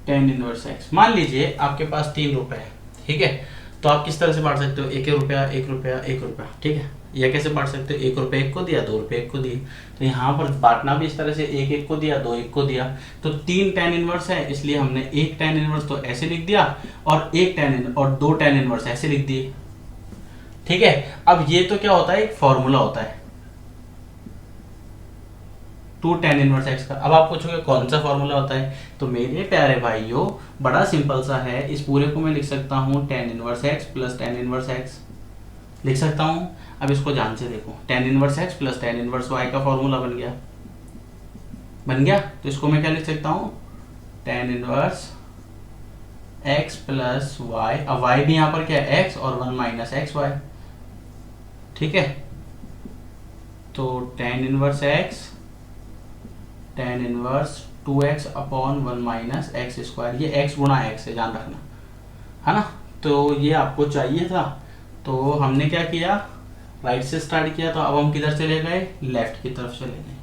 tan इनवर्स x। मान लीजिए आपके पास 3 रुपए है, ठीक है, तो आप किस तरह से बांट सकते हो, 1 रुपया 1 रुपया 1 रुपया, ठीक है। यह कैसे बांट सकते हो, 1 रुपये 1 को दिया, 2 रुपये 1 को दिए, तो यहाँ पर बांटना भी इस तरह से, 1 1 को दिया, 2 1 को दिया। तो 3 tan इनवर्स है, इसलिए हमने 1 tan इनवर्स तो ऐसे लिख दिया और 1 tan और 2 tan इनवर्स ऐसे लिख दिए, ठीक है। अब ये तो क्या होता है, एक फॉर्मूला होता है 2 tan इनवर्स x का। अब आप पूछोगे कौन सा फॉर्मूला होता है, तो मेरे प्यारे भाइयों बड़ा सिंपल सा है। इस पूरे को मैं लिख सकता हूँ tan inverse x plus tan inverse x लिख सकता हूँ। अब इसको ध्यान से देखो, tan inverse x plus tan inverse y का फॉर्मूला बन गया, बन गया। तो इसको मैं क्या लिख सकता हूँ, tan inverse x plus y। अब y भी यहाँ पर क्या है, x, और 1 माइनस एक्स वाई, ठीक है। तो tan inverse x tan inverse 2x upon 1 minus x square. ये x गुणा x है, ध्यान रखना, है ना। तो ये आपको चाहिए था, तो हमने क्या किया, राइट से स्टार्ट किया। तो अब हम किधर चले गए, लेफ्ट की तरफ चले गए।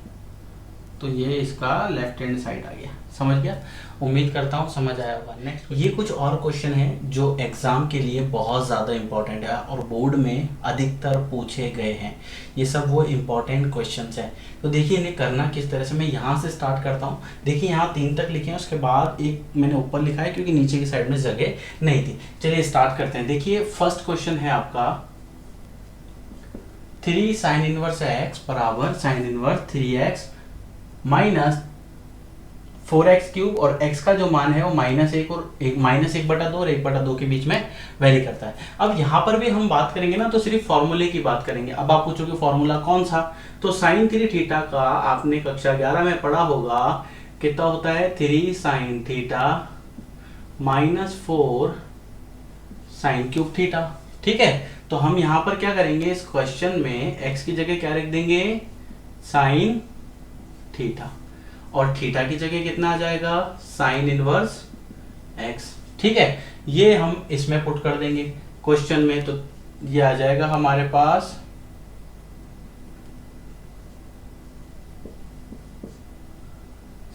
तो ये इसका लेफ्ट हैंड साइड आ गया। समझ गया? उम्मीद करता हूँ समझ आया होगा। नेक्स्ट, ये कुछ और क्वेश्चन हैं जो एग्जाम के लिए बहुत ज़्यादा इंपॉर्टेंट है और बोर्ड में अधिकतर पूछे गए हैं। ये सब वो इम्पॉर्टेंट क्वेश्चंस हैं। तो देखिए इन्हें करना किस तरह से, मैं यहाँ से स्टार्ट करता हूँ। देखिए यहाँ 3 तक लिखे हैं, उसके बाद एक मैंने ऊपर लिखा है क्योंकि नीचे की साइड में जगह नहीं थी। चलिए स्टार्ट करते हैं। देखिए फर्स्ट क्वेश्चन है आपका 3 साइन इनवर्स x बराबर sine inverse 3x minus 4x cube, और x का जो मान है वो -1 और -1/2 और 1/2 के बीच में वेरी करता है। अब यहाँ पर भी हम बात करेंगे ना तो सिर्फ फॉर्मूले की बात करेंगे। अब आप पूछोगे फॉर्मूला कौन सा, तो साइन 3 थीटा का आपने कक्षा 11 में पढ़ा होगा, कितना होता है, 3 sine theta minus 4 sine cube theta, ठीक है। तो हम यहाँ पर क्या करेंगे, इस क्वेश्चन में x की जगह क्या रख देंगे, साइन थीटा, और थीटा की जगह कितना आ जाएगा, साइन इनवर्स x, ठीक है। ये हम इसमें पुट कर देंगे क्वेश्चन में, तो ये आ जाएगा हमारे पास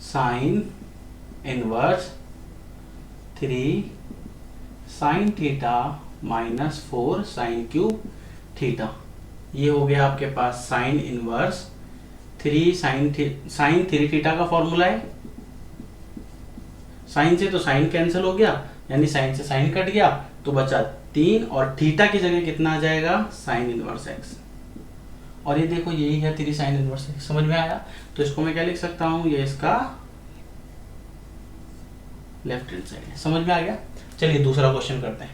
sine inverse 3 sine theta minus 4 sine cube theta. ये हो गया आपके पास साइन इनवर्स 3 साइन 3 थीटा का फॉर्मूला है। साइन से तो साइन कैंसिल हो गया, यानी साइन से साइन कट गया, तो बचा 3, और थीटा की जगह कितना आ जाएगा, साइन इनवर्स x। और ये देखो यही है 3 साइन इनवर्स एक्स। समझ में आया? तो इसको मैं क्या लिख सकता हूँ, ये इसका लेफ्ट हैंड साइड है। समझ में आ गया? चलिए दूसरा क्वेश्चन करते हैं।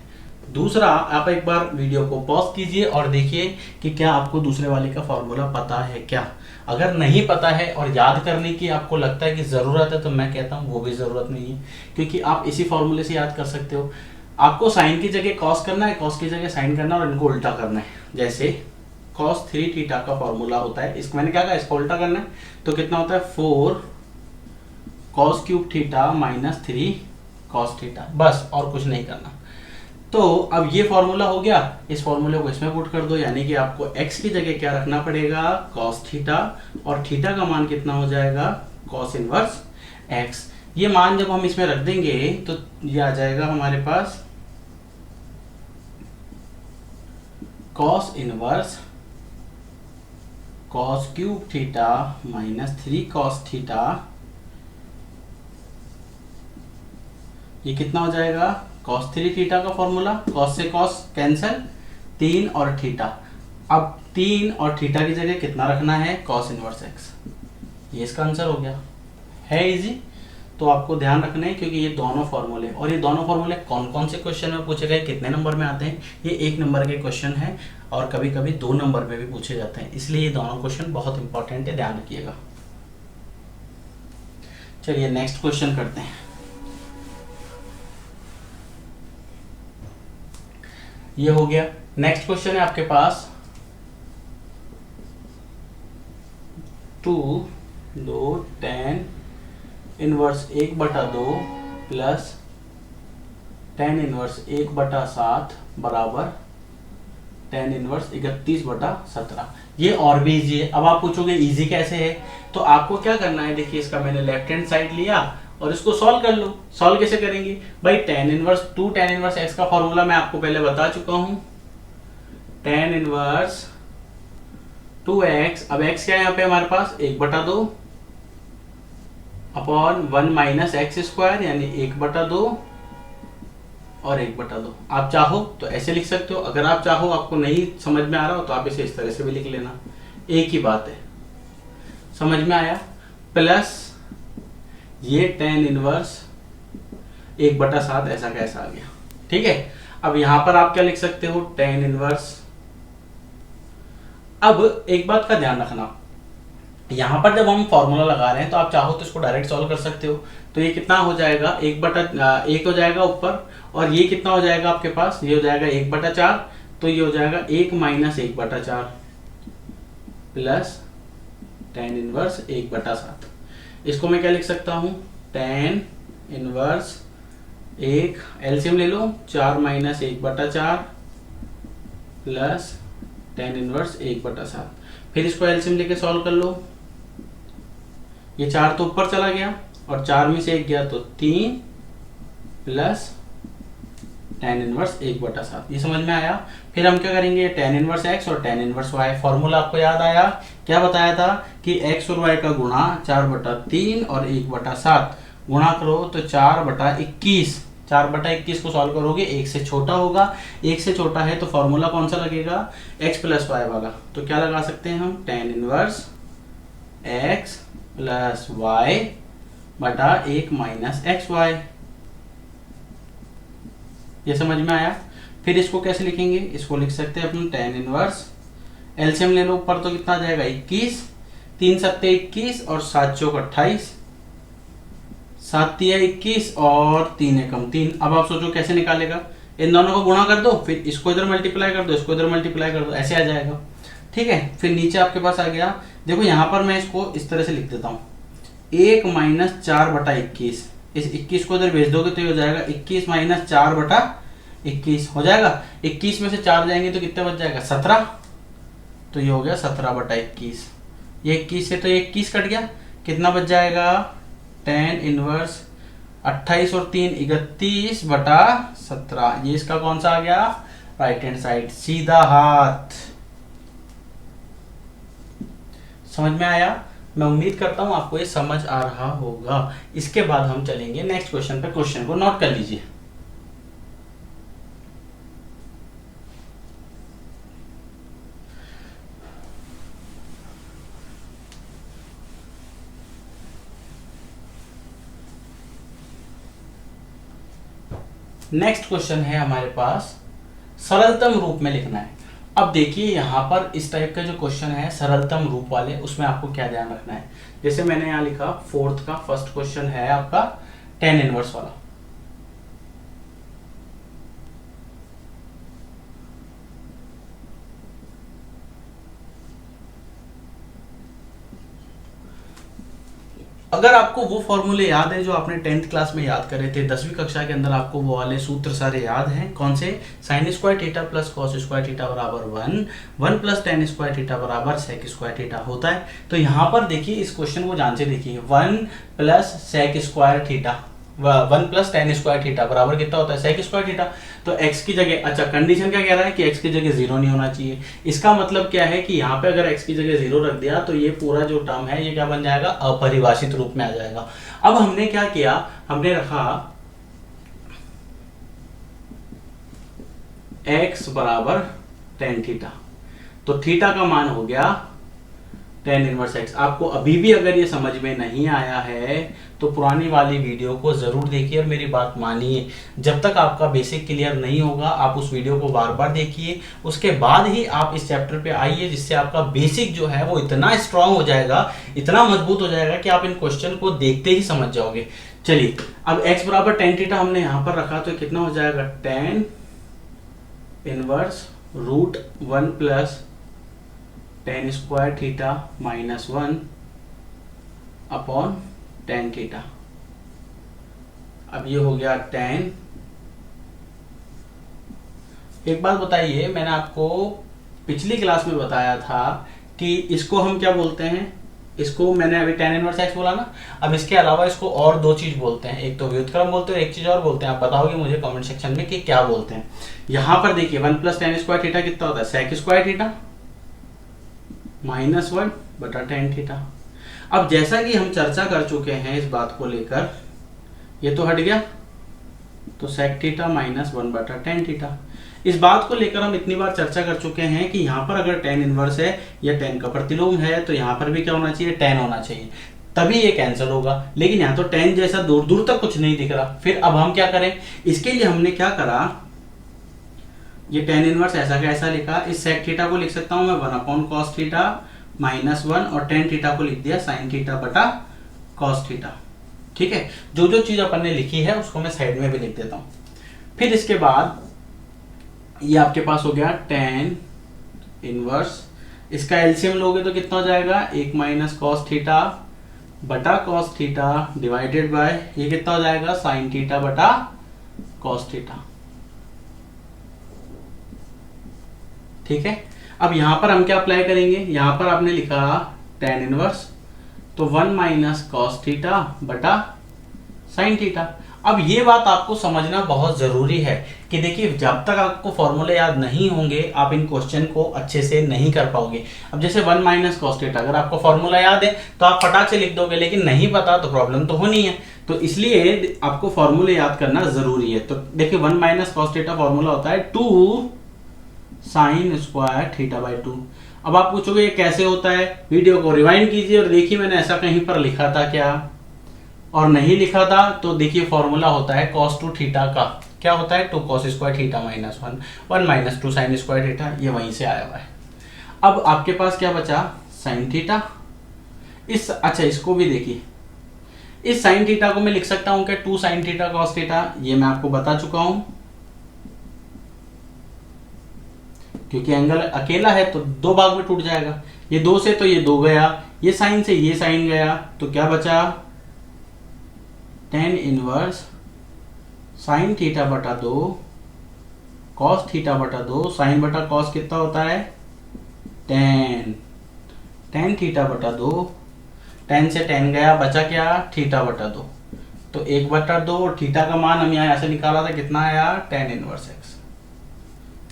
दूसरा, आप एक बार वीडियो को पॉज कीजिए और देखिए कि क्या आपको दूसरे वाले का फॉर्मूला पता है क्या। अगर नहीं पता है और याद करने की आपको लगता है कि ज़रूरत है, तो मैं कहता हूँ वो भी ज़रूरत नहीं है, क्योंकि आप इसी फॉर्मूले से याद कर सकते हो। आपको साइन की जगह कॉस करना है, कॉस की जगह साइन करना है और इनको उल्टा करना है। जैसे कॉस 3 थीटा का फॉर्मूला होता है, इसको मैंने क्या कहा, इसको उल्टा करना है, तो कितना होता है 4 cos cube theta minus 3 cos theta, बस और कुछ नहीं करना। तो अब ये फॉर्मूला हो गया, इस फॉर्मूले को इसमें पुट कर दो, यानी कि आपको x की जगह क्या रखना पड़ेगा, cos थीटा, और थीटा का मान कितना हो जाएगा, cos इनवर्स x। ये मान जब हम इसमें रख देंगे तो ये आ जाएगा हमारे पास cos inverse cos cube theta minus 3 cos theta. ये कितना हो जाएगा, cos 3 थीटा का फॉर्मूला, cos से cos कैंसिल, 3 और थीटा। अब 3 और थीटा की जगह कितना रखना है, cos इनवर्स x। ये इसका आंसर हो गया, है इजी। तो आपको ध्यान रखना है, क्योंकि ये दोनों फॉर्मूले, और ये दोनों फॉर्मूले कौन कौन से क्वेश्चन में पूछे गए, कितने नंबर में आते हैं, ये 1 नंबर के क्वेश्चन है और कभी कभी 2 नंबर में भी पूछे जाते हैं, इसलिए ये दोनों क्वेश्चन बहुत इंपॉर्टेंट है, ध्यान रखिएगा। चलिए नेक्स्ट क्वेश्चन करते हैं। ये हो गया। नेक्स्ट क्वेश्चन है आपके पास 2 tan inverse 1/2 plus tan inverse 1/7 बराबर tan इनवर्स 31/17। ये और भी इजी है। अब आप पूछोगे इजी कैसे है, तो आपको क्या करना है, देखिए इसका मैंने लेफ्ट हैंड साइड लिया और इसको सॉल्व कर लो। सॉल्व कैसे करेंगे भाई, tan इनवर्स x का फॉर्मूला मैं आपको पहले बता चुका हूं, tan इनवर्स 2x। अब x क्या है यहाँ पे हमारे पास, 1/2 अपॉन 1 माइनस एक्स स्क्वायर, यानी 1/2 और 1/2। आप चाहो तो ऐसे लिख सकते हो, अगर आप चाहो आपको नहीं समझ में आ रहा हो तो आप इसे इस तरह से भी लिख लेना, एक ही बात है। समझ में आया? प्लस ये tan इनवर्स 1/7 ऐसा कैसा आ गया, ठीक है। अब यहां पर आप क्या लिख सकते हो, tan इनवर्स। अब एक बात का ध्यान रखना, यहां पर जब हम फॉर्मूला लगा रहे हैं तो आप चाहो तो इसको डायरेक्ट सॉल्व कर सकते हो। तो ये कितना हो जाएगा, 1/1 हो जाएगा ऊपर, और ये कितना हो जाएगा आपके पास, ये हो जाएगा 1/4, तो ये हो जाएगा 1 माइनस 1/4 प्लस tan इनवर्स 1/7। इसको मैं क्या लिख सकता हूं, tan इनवर्स 1, एलसीएम ले लो, 4 माइनस 1/4 प्लस tan इनवर्स 1/7। फिर इसको एलसीएम लेके सॉल्व कर लो, ये 4 तो ऊपर चला गया और 4 में से 1 गया तो 3 प्लस tan इनवर्स 1/7। ये समझ में आया? फिर हम क्या करेंगे, tan इनवर्स x और tan इनवर्स y। फॉर्मूला आपको याद आया, क्या बताया था कि x और y का गुणा 4/3 और 1/7 गुणा करो तो 4/21। 4/21 को सॉल्व करोगे, 1 से छोटा होगा, 1 से छोटा है तो फॉर्मूला कौन सा लगेगा, x प्लस y वाला। तो क्या लगा सकते हैं हम, tan inverse x plus y बटा 1 माइनस एक्स वाई। ये समझ में आया? फिर इसको कैसे लिखेंगे, इसको लिख सकते हैं अपन tan इनवर्स, एलसीएम ले लो ऊपर तो कितना आ जाएगा 21, 3 सत्ते 21 और 7 चौक 28, 7 तिया 21 और 3 एकम 3। अब आप सोचो कैसे निकालेगा, इन दोनों को गुणा कर दो, फिर इसको इधर मल्टीप्लाई कर दो, इसको इधर मल्टीप्लाई कर दो, ऐसे आ जाएगा, ठीक है। फिर नीचे आपके पास आ गया, देखो यहां पर मैं इसको इस तरह से लिख देता हूं, 1 माइनस 4/21, इस 21 को इधर भेज दोगे तो ये हो जाएगा 21 माइनस 4/21 हो जाएगा। 21 में से 4 जाएंगे तो कितना बच जाएगा, 17। तो ये हो गया 17/21। ये 21 से तो ये 21 कट गया, कितना बच जाएगा, tan इनवर्स 28 और 3 31/17। ये इसका कौन सा आ गया, राइट हैंड साइड, सीधा हाथ। समझ में आया? मैं उम्मीद करता हूं आपको ये समझ आ रहा होगा। इसके बाद हम चलेंगे नेक्स्ट क्वेश्चन पे। क्वेश्चन को नोट कर लीजिए। नेक्स्ट क्वेश्चन है हमारे पास, सरलतम रूप में लिखना है। अब देखिए यहाँ पर इस टाइप का जो क्वेश्चन है सरलतम रूप वाले, उसमें आपको क्या ध्यान रखना है। जैसे मैंने यहाँ लिखा फोर्थ का फर्स्ट क्वेश्चन है आपका tan इनवर्स वाला। अगर आपको वो फॉर्मूले याद है जो आपने 10th क्लास में याद करे थे, 10वीं कक्षा के अंदर आपको वो वाले सूत्र सारे याद हैं। कौन से? Sign square theta plus cos square theta बराबर 1 प्लस टेन स्क्वायर थीटा बराबर सेक स्क्वायर थीटा होता है। तो यहाँ पर देखिए इस क्वेश्चन को ध्यान से देखिए, 1 plus sec square theta 1 plus tan square theta बराबर कितना होता है? Sec square theta. तो x की जगह, अच्छा कंडीशन क्या कह रहा है कि x की जगह 0 नहीं होना चाहिए। इसका मतलब क्या है कि यहाँ पे अगर x की जगह 0 रख दिया तो ये पूरा जो टर्म है ये क्या बन जाएगा? अपरिभाषित रूप में आ जाएगा। अब हमने क्या किया, हमने रखा x बराबर टेन थीटा, तो थीटा का मान हो गया tan इनवर्स x। आपको अभी भी अगर ये समझ में नहीं आया है तो पुरानी वाली वीडियो को जरूर देखिए और मेरी बात मानिए। जब तक आपका बेसिक क्लियर नहीं होगा आप उस वीडियो को बार बार देखिए, उसके बाद ही आप इस चैप्टर पे आइए, जिससे आपका बेसिक जो है वो इतना स्ट्रांग हो जाएगा, इतना मजबूत हो जाएगा कि आप इन क्वेश्चन को देखते ही समझ जाओगे। चलिए अब x बराबर टेन थीटा हमने यहाँ पर रखा तो कितना हो जाएगा? tan inverse root 1 plus tan square theta minus 1 upon tan theta. अब ये हो गया tan। एक बात बताइए, मैंने आपको पिछली क्लास में बताया था कि इसको हम क्या बोलते हैं? इसको मैंने अभी tan इनवर्स x बोला ना, अब इसके अलावा इसको और दो चीज बोलते हैं, एक तो व्युत्क्रम बोलते हैं, एक चीज और बोलते हैं। आप बताओगे मुझे कमेंट सेक्शन में कि क्या बोलते हैं। यहां पर देखिए 1 प्लस टेन स्क्वायर थीटा कितना होता है? सेक स्क्वायर थीटा माइनस 1 बटा टेन थीटा। अब जैसा कि हम चर्चा कर चुके हैं इस बात को लेकर, ये तो हट गया, तो सेक थीटा माइनस 1 बटा टेन थीटा। इस बात को लेकर हम इतनी बार चर्चा कर चुके हैं कि यहाँ पर अगर tan इनवर्स है या tan का प्रतिलोम है तो यहाँ पर भी क्या होना चाहिए? tan होना चाहिए, तभी ये कैंसिल होगा। लेकिन यहाँ तो tan जैसा दूर दूर तक कुछ नहीं दिख रहा। फिर अब हम क्या करें? इसके लिए हमने क्या करा, ये tan इनवर्स ऐसा का ऐसा लिखा, इस सेक थीटा को लिख सकता हूं मैं 1 अपॉन कॉस थीटा माइनस 1 और tan थीटा को लिख दिया साइन थीटा बटा कॉस थीटा। ठीक है, जो जो चीज अपन ने लिखी है उसको मैं साइड में भी लिख देता हूं। फिर इसके बाद ये आपके पास हो गया tan इनवर्स, इसका एलसीएम लोगे तो कितना हो जाएगा? 1 माइनस कॉस थीटा बटा कॉस थीटा डिवाइडेड बाय ये कितना हो जाएगा? साइन थीटा बटा कॉस थीटा। ठीक है, अब यहां पर हम क्या अप्लाई करेंगे? यहां पर आपने लिखा tan इनवर्स, तो 1 माइनस कॉस थीटा बटा साइन थीटा। अब ये बात आपको समझना बहुत जरूरी है कि देखिए जब तक आपको फॉर्मूले याद नहीं होंगे आप इन क्वेश्चन को अच्छे से नहीं कर पाओगे। अब जैसे 1 माइनस कॉस थीटा अगर आपको फॉर्मूला याद है तो आप फटाक से लिख दोगे, लेकिन नहीं पता तो प्रॉब्लम तो होनी है। तो इसलिए आपको फॉर्मूले याद करना जरूरी है। तो देखिए 1 माइनस कॉस थीटा फॉर्मूला होता है 2 साइन स्क्वायर थीटा बाई 2। अब आप पूछोगे ये कैसे होता है? वीडियो को रिवाइंड कीजिए और देखिए मैंने ऐसा कहीं पर लिखा था क्या और नहीं लिखा था। तो देखिए फॉर्मूला होता है cos 2 थीटा का, क्या होता है? 2 cos square theta minus 1 minus 2 sign square theta, ये वहीं से आया हुआ है। अब आपके पास क्या बचा? Sine theta. अच्छा इसको भी देखिए, इस साइन थीटा को मैं लिख सकता हूं क्या 2 साइन थीटा कॉस थीटा? ये मैं आपको बता चुका हूं, क्योंकि एंगल अकेला है तो दो भाग में टूट जाएगा। ये 2 से तो ये 2 गया, ये साइन से ये साइन गया, तो क्या बचा? tan इनवर्स साइन थीटा बटा 2 कॉस थीटा बटा 2, साइन बटा कॉस कितना होता है? tan थीटा बटा 2, tan से tan गया, बचा क्या? थीटा बटा 2, तो 1 बटा 2 और थीटा का मान हम यहाँ ऐसे निकाला था, कितना आया? tan inverse x।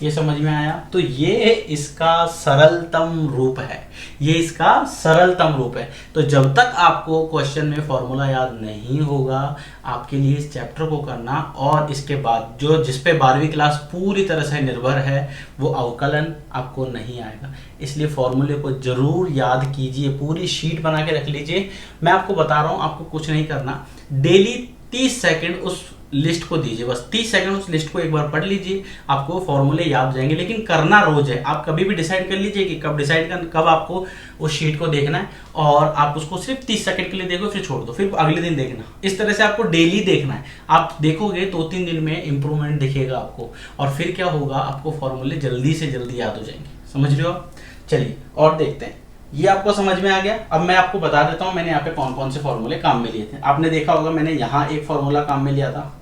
ये समझ में आया? तो ये इसका सरलतम रूप है, ये इसका सरलतम रूप है। तो जब तक आपको क्वेश्चन में फॉर्मूला याद नहीं होगा आपके लिए इस चैप्टर को करना, और इसके बाद जो जिस पे 12वीं क्लास पूरी तरह से निर्भर है वो अवकलन आपको नहीं आएगा। इसलिए फॉर्मूले को जरूर याद कीजिए, पूरी शीट बना के रख लीजिए। मैं आपको बता रहा हूँ आपको कुछ नहीं करना, डेली 30 सेकंड उस लिस्ट को दीजिए, बस 30 सेकंड उस लिस्ट को एक बार पढ़ लीजिए, आपको फॉर्मूले याद हो जाएंगे। लेकिन करना रोज है, आप कभी भी डिसाइड कर लीजिए कि कब आपको उस शीट को देखना है, और आप उसको सिर्फ 30 सेकंड के लिए देखो, फिर छोड़ दो, फिर अगले दिन देखना। इस तरह से आपको डेली देखना है। आप देखोगे 2-3 दिन में इंप्रूवमेंट दिखेगा आपको, और फिर क्या होगा, आपको फॉर्मूले जल्दी से जल्दी याद हो जाएंगे। समझ रहे हो आप? चलिए और देखते हैं। ये आपको समझ में आ गया। अब मैं आपको बता देता हूं मैंने यहाँ पे कौन कौन से फॉर्मूले काम में लिए थे। आपने देखा होगा मैंने यहाँ एक फॉर्मूला काम में लिया था,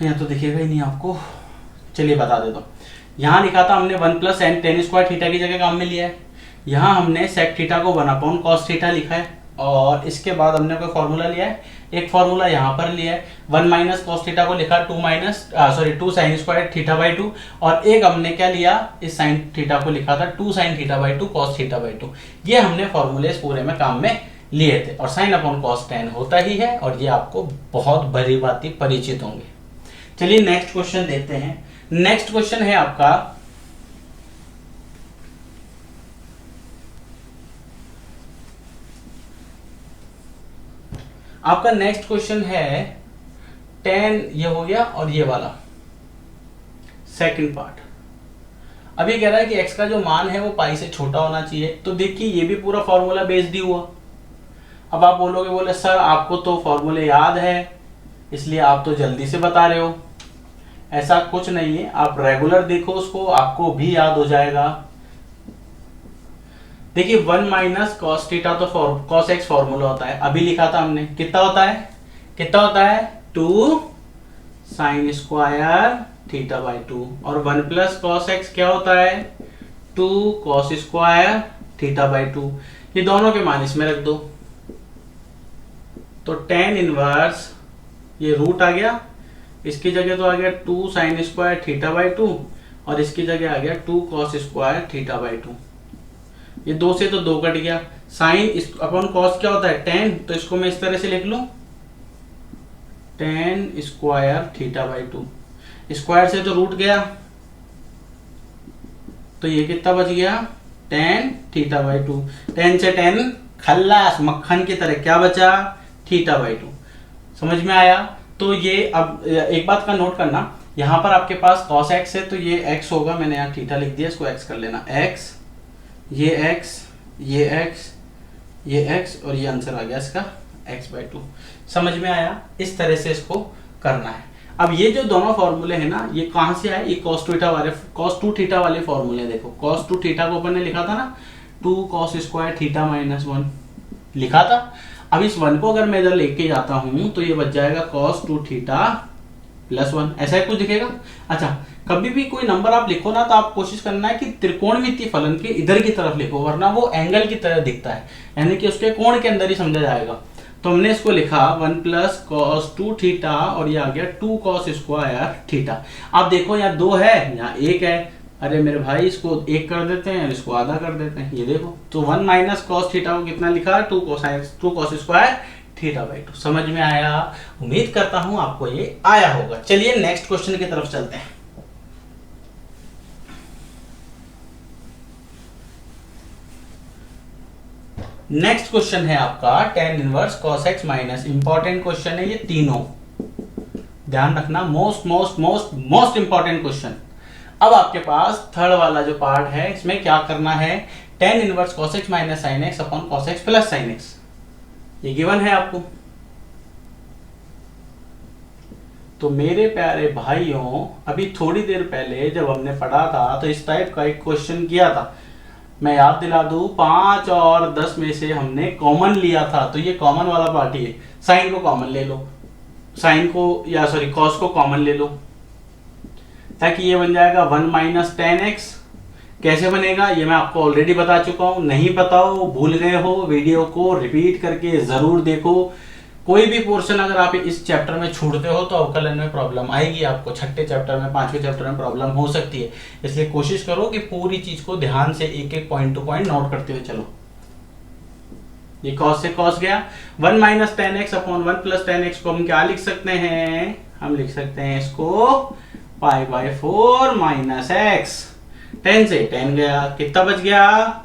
यहाँ तो दिखेगा ही नहीं आपको, चलिए बता देता हूँ। यहाँ लिखा था हमने 1 + tan स्क्वायर थीटा की जगह काम में लिया है। यहाँ हमने sec थीटा को 1 cos थीटा लिखा है, और इसके बाद हमने कोई फॉर्मूला लिया है, एक फॉर्मूला यहाँ पर लिया है, 1 - cos थीटा को लिखा 2 sin स्क्वायर थीटा/2, और एक हमने क्या लिया, इस sin थीटा को लिखा था 2 sin थीटा/2 cos थीटा/2। ये हमने फॉर्मूले पूरे में काम में लिए थे, और sin अपॉन cos tan होता ही है, और ये आपको बहुत भली भांति परिचित होंगे। चलिए नेक्स्ट क्वेश्चन देखते हैं। नेक्स्ट क्वेश्चन है आपका नेक्स्ट क्वेश्चन है tan, ये हो गया, और ये वाला सेकंड पार्ट। अब ये कह रहा है कि x का जो मान है वो पाई से छोटा होना चाहिए। तो देखिए ये भी पूरा फॉर्मूला बेस्ड ही हुआ। अब आप बोले सर आपको तो फॉर्मूले याद है इसलिए आप तो जल्दी से बता रहे हो। ऐसा कुछ नहीं है, आप रेगुलर देखो उसको, आपको भी याद हो जाएगा। देखिए 1 - cos थीटा तो cos x फॉर्मूला होता है, अभी लिखा था हमने, कितना होता है 2 sin स्क्वायर थीटा/2, और 1 + cos x क्या होता है 2 cos स्क्वायर थीटा/2। ये दोनों के मान इसमें रख दो, तो tan इनवर्स ये रूट आ गया, इसकी जगह तो आ गया 2 sin स्क्वायर थीटा/2, और इसकी जगह आ गया 2 cos स्क्वायर थीटा/2। ये 2 से तो 2 कट गया। साइन अपॉन कॉस क्या होता है tan, तो इसको मैं इस तरह से लिख लूं tan स्क्वायर थीटा/2। स्क्वायर से तो रूट गया, तो ये कितना बच गया tan थीटा/2। tan से tan खल्लास, मक्खन की तरह, क्या बचा थीटा/2। समझ में आया? तो ये अब एक बात का नोट करना, यहां पर आपके पास cos x है तो ये x होगा, मैंने यहाँ थीटा लिख दिया, इसको x कर लेना, x, ये x, ये x, ये x, और ये आंसर आ गया इसका x/2। समझ में आया? इस तरह से इसको करना है। अब ये जो दोनों फॉर्मूले हैं ना, ये कहां से आए, ये cos2 थीटा वाले फॉर्मूले। देखो cos2 थीटा को अपन ने लिखा था ना 2 cos स्क्वायर थीटा -1 लिखा था। अब इस 1 को अगर मैं इधर लेके जाता हूं तो ये बच जाएगा cos2 थीटा +1, ऐसा ही कुछ दिखेगा। अच्छा, कभी भी कोई नंबर आप लिखो ना तो आप कोशिश करना है कि त्रिकोणमितीय फलन के इधर की तरफ लिखो, वरना वो एंगल की तरह दिखता है, यानी कि उसके कोण के अंदर ही समझा जाएगा। तो हमने इसको लिखा 1 + cos2 थीटा, और ये आ गया 2 cos स्क्वायर थीटा। आप देखो यहाँ 2 है, यहाँ 1 है, अरे मेरे भाई इसको 1 कर देते हैं और इसको आधा कर देते हैं। ये देखो, तो 1 - cos थीटा को कितना लिखा 2 cos स्क्वायर थीटा/2। समझ में आया? उम्मीद करता हूं आपको ये आया होगा। चलिए नेक्स्ट क्वेश्चन की तरफ चलते हैं। नेक्स्ट क्वेश्चन है आपका tan inverse cos x minus, important question है ये तीनों, ध्यान रखना, मोस्ट इंपॉर्टेंट क्वेश्चन। अब आपके पास थर्ड वाला जो पार्ट है, इसमें क्या करना है, tan inverse cos x minus sin x upon cos x plus sin x, ये गिवन है आपको। तो मेरे प्यारे भाइयों, अभी थोड़ी देर पहले जब हमने पढ़ा था तो इस टाइप का एक क्वेश्चन किया था। मैं याद दिला दूं, 5 और 10 में से हमने कॉमन लिया था, तो ये कॉमन वाला पार्ट ही है। साइन को कॉमन ले लो, कॉस को कॉमन ले लो, ताकि ये बन जाएगा 1 - tan x। कैसे बनेगा ये मैं आपको ऑलरेडी बता चुका हूं, नहीं पता हो, भूल गए हो, वीडियो को रिपीट करके जरूर देखो। कोई भी पोर्शन अगर आप इस चैप्टर में छूटते हो तो अवकलन में प्रॉब्लम आएगी आपको, छठे चैप्टर में, 5वें चैप्टर में प्रॉब्लम हो सकती है। इसलिए कोशिश करो कि पूरी चीज को ध्यान से एक एक पॉइंट टू पॉइंट नोट करते हुए चलो। ये cos से cos गया, 1 - tan x upon 1 + tan x को हम क्या लिख सकते हैं, हम लिख सकते हैं इसको π/4 - x। tan से tan गया, कितना बच गया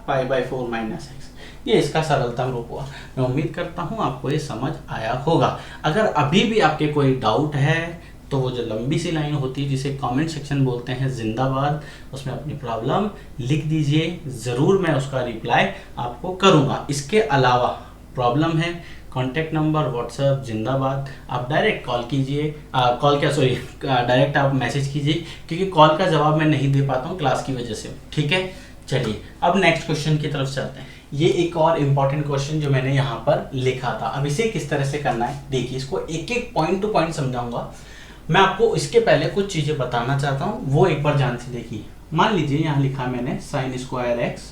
π/4 - x। ये इसका सरलतम रूप हुआ। मैं उम्मीद करता हूँ आपको ये समझ आया होगा। अगर अभी भी आपके कोई डाउट है तो वो जो लंबी सी लाइन होती है जिसे कमेंट सेक्शन बोलते हैं जिंदाबाद, उसमें अपनी प्रॉब्लम लिख दीजिए, ज़रूर मैं उसका रिप्लाई आपको करूँगा। इसके अलावा प्रॉब्लम है, कॉन्टैक्ट नंबर व्हाट्सएप जिंदाबाद, आप डायरेक्ट कॉल कीजिए, डायरेक्ट आप मैसेज कीजिए, क्योंकि कॉल का जवाब मैं नहीं दे पाता हूँ क्लास की वजह से। ठीक है, चलिए अब नेक्स्ट क्वेश्चन की तरफ चलते हैं। ये एक और इम्पॉर्टेंट क्वेश्चन जो मैंने यहाँ पर लिखा था। अब इसे किस तरह से करना है देखिए, इसको एक एक पॉइंट टू पॉइंट समझाऊंगा। मैं आपको इसके पहले कुछ चीजें बताना चाहता हूँ, वो एक बार ध्यान से देखिए। मान लीजिए यहाँ लिखा मैंने साइन स्क्वायर एक्स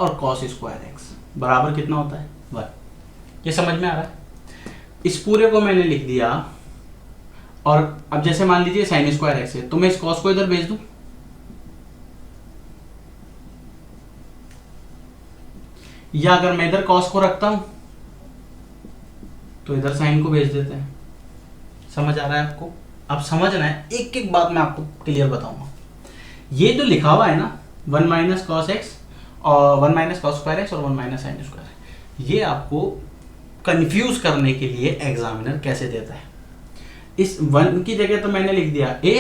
और कॉस स्क्वायर एक्स बराबर कितना होता है 1। ये समझ में आ रहा है? इस पूरे को मैंने लिख दिया, और अब जैसे मान लीजिए साइन स्क्वायर एक्स है तो मैं इस कॉस को इधर भेज दूं, या अगर मैं इधर कॉस को रखता हूं तो इधर साइन को भेज देते हैं। समझ आ रहा है आपको? अब समझना है, एक एक बात मैं आपको क्लियर बताऊंगा। ये जो लिखा हुआ है ना 1 माइनस कॉस एक्स और 1 माइनस कॉस स्क्वायर एक्स और 1 माइनस साइन स्क्वायर, ये आपको कंफ्यूज करने के लिए एग्जामिनर कैसे देता है। इस 1 की जगह तो मैंने लिख दिया a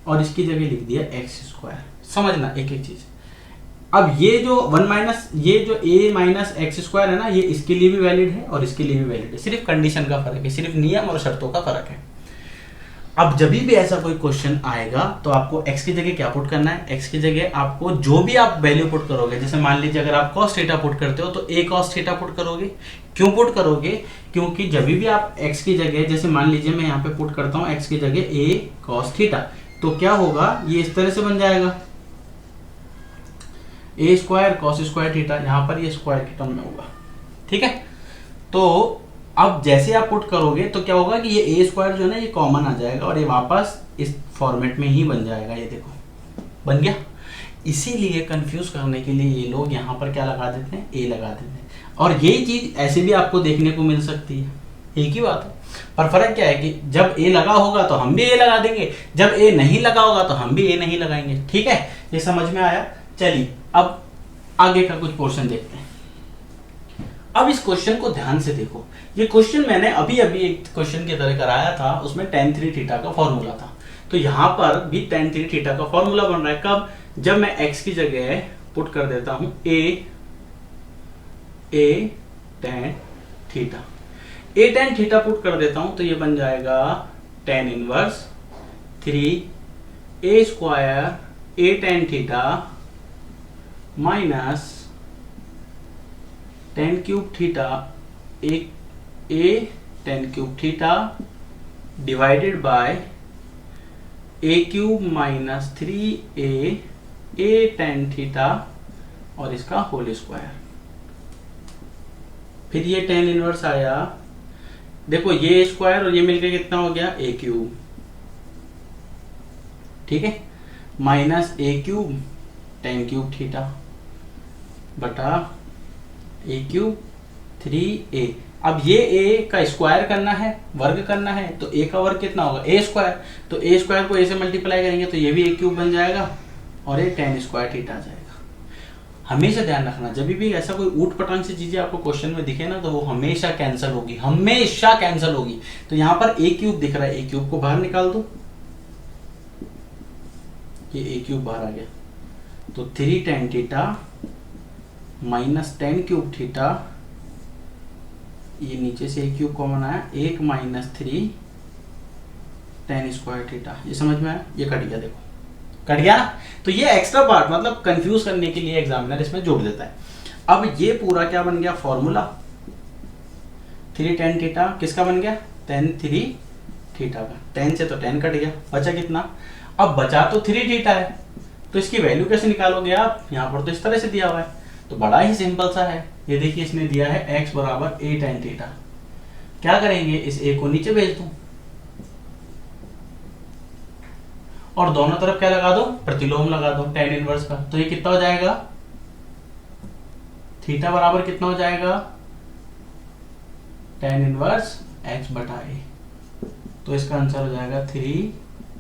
और इसकी जगह लिख दिया एक्स स्क्वायर। समझना एक एक चीज। अब ये जो 1 माइनस ये जो a माइनस एक्स स्क्वायर है ना, ये इसके लिए भी वैलिड है और इसके लिए भी वैलिड है। सिर्फ कंडीशन का फर्क है, सिर्फ नियम और शर्तों का फर्क है। अब जब भी ऐसा कोई क्वेश्चन आएगा तो आपको x की जगह क्या पुट करना है, x की जगह आपको जो भी आप वैल्यू पुट करोगे, जैसे मान लीजिए अगर आप cos थीटा पुट करते हो तो a cos थीटा पुट करोगे। क्यों पुट करोगे? क्योंकि जब भी आप x की जगह, जैसे मान लीजिए मैं यहाँ पे पुट करता हूँ x की जगह a cos थीटा, तो क्या होगा, ये इस तरह से बन जाएगा a square cos square theta, यहाँ पर ये स्क्वायर की टर्म में होगा। ठीक है, तो अब जैसे आप पुट करोगे तो क्या होगा कि ये ए स्क्वायर जो है ना ये कॉमन आ जाएगा और ये वापस इस फॉर्मेट में ही बन जाएगा। ये देखो बन गया। इसीलिए कंफ्यूज करने के लिए ये लोग यहाँ पर क्या लगा देते हैं, ए लगा देते हैं। और यही चीज ऐसे भी आपको देखने को मिल सकती है, एक ही बात है। पर फर्क क्या है कि जब ए लगा होगा तो हम भी ए लगा देंगे, जब ए नहीं लगा होगा तो हम भी ए नहीं लगाएंगे। ठीक है, ये समझ में आया? चलिए अब आगे का कुछ पोर्शन देखते हैं। अब इस क्वेश्चन को ध्यान से देखो। ये क्वेश्चन मैंने अभी अभी एक क्वेश्चन की तरह कराया था, उसमें tan 3 थीटा का फॉर्मूला था। तो यहां पर भी tan 3 थीटा का फॉर्मूला बन रहा है। कब? जब मैं x की जगह पुट कर देता हूं a tan theta, a tan theta put कर देता हूं तो ये बन जाएगा tan inverse 3 a square a tan theta minus tan cube theta एक a tan cube theta divided by a cube minus 3a tan theta और इसका होल स्क्वायर। फिर ये tan इनवर्स आया, देखो ये स्क्वायर और ये मिलकर कितना हो गया a क्यूब, ठीक है, minus a cube tan cube theta बटा a क्यूब 3a। अब ये a का स्क्वायर करना है, वर्ग करना है, तो a का वर्ग कितना होगा, a स्क्वायर। तो a स्क्वायर को a से मल्टीप्लाई करेंगे तो ये भी a क्यूब बन जाएगा और ये tan स्क्वायर थीटा आ जाएगा। हमेशा ध्यान रखना, जब भी ऐसा कोई ऊट पटांग सी चीजें आपको क्वेश्चन में दिखे ना तो वो हमेशा कैंसिल होगी, हमेशा कैंसिल होगी। तो यहाँ पर a क्यूब दिख रहा है, a क्यूब को बाहर निकाल दो, ये a क्यूब बाहर आ गया, तो 3 tan theta minus tan cube theta, ये नीचे से a क्यूब कॉमन आया, 1 माइनस 3 tan स्क्वायर थीटा। ये समझ में आया? ये कट गया, देखो कट गया ना। तो ये एक्स्ट्रा पार्ट मतलब कंफ्यूज करने के लिए एग्जामिनर इसमें जोड़ देता है। अब ये पूरा क्या बन गया फॉर्मूला, 3 tan थीटा किसका बन गया, tan 3 थीटा का। tan से तो tan कट गया, बचा कितना, अब बचा तो 3 थीटा है, तो इसकी वैल्यू कैसे निकालोगे आप, यहाँ पर तो इस तरह से दिया हुआ है, तो बड़ा ही सिंपल सा है। ये देखिए इसने दिया है x बराबर a tan थीटा, क्या करेंगे, इस a को नीचे भेज दूं और दोनों तरफ क्या लगा दो, प्रतिलोम लगा दो tan इनवर्स का। तो ये कितना हो जाएगा, थीटा बराबर कितना हो जाएगा, tan इनवर्स x बटा a। तो इसका आंसर हो जाएगा 3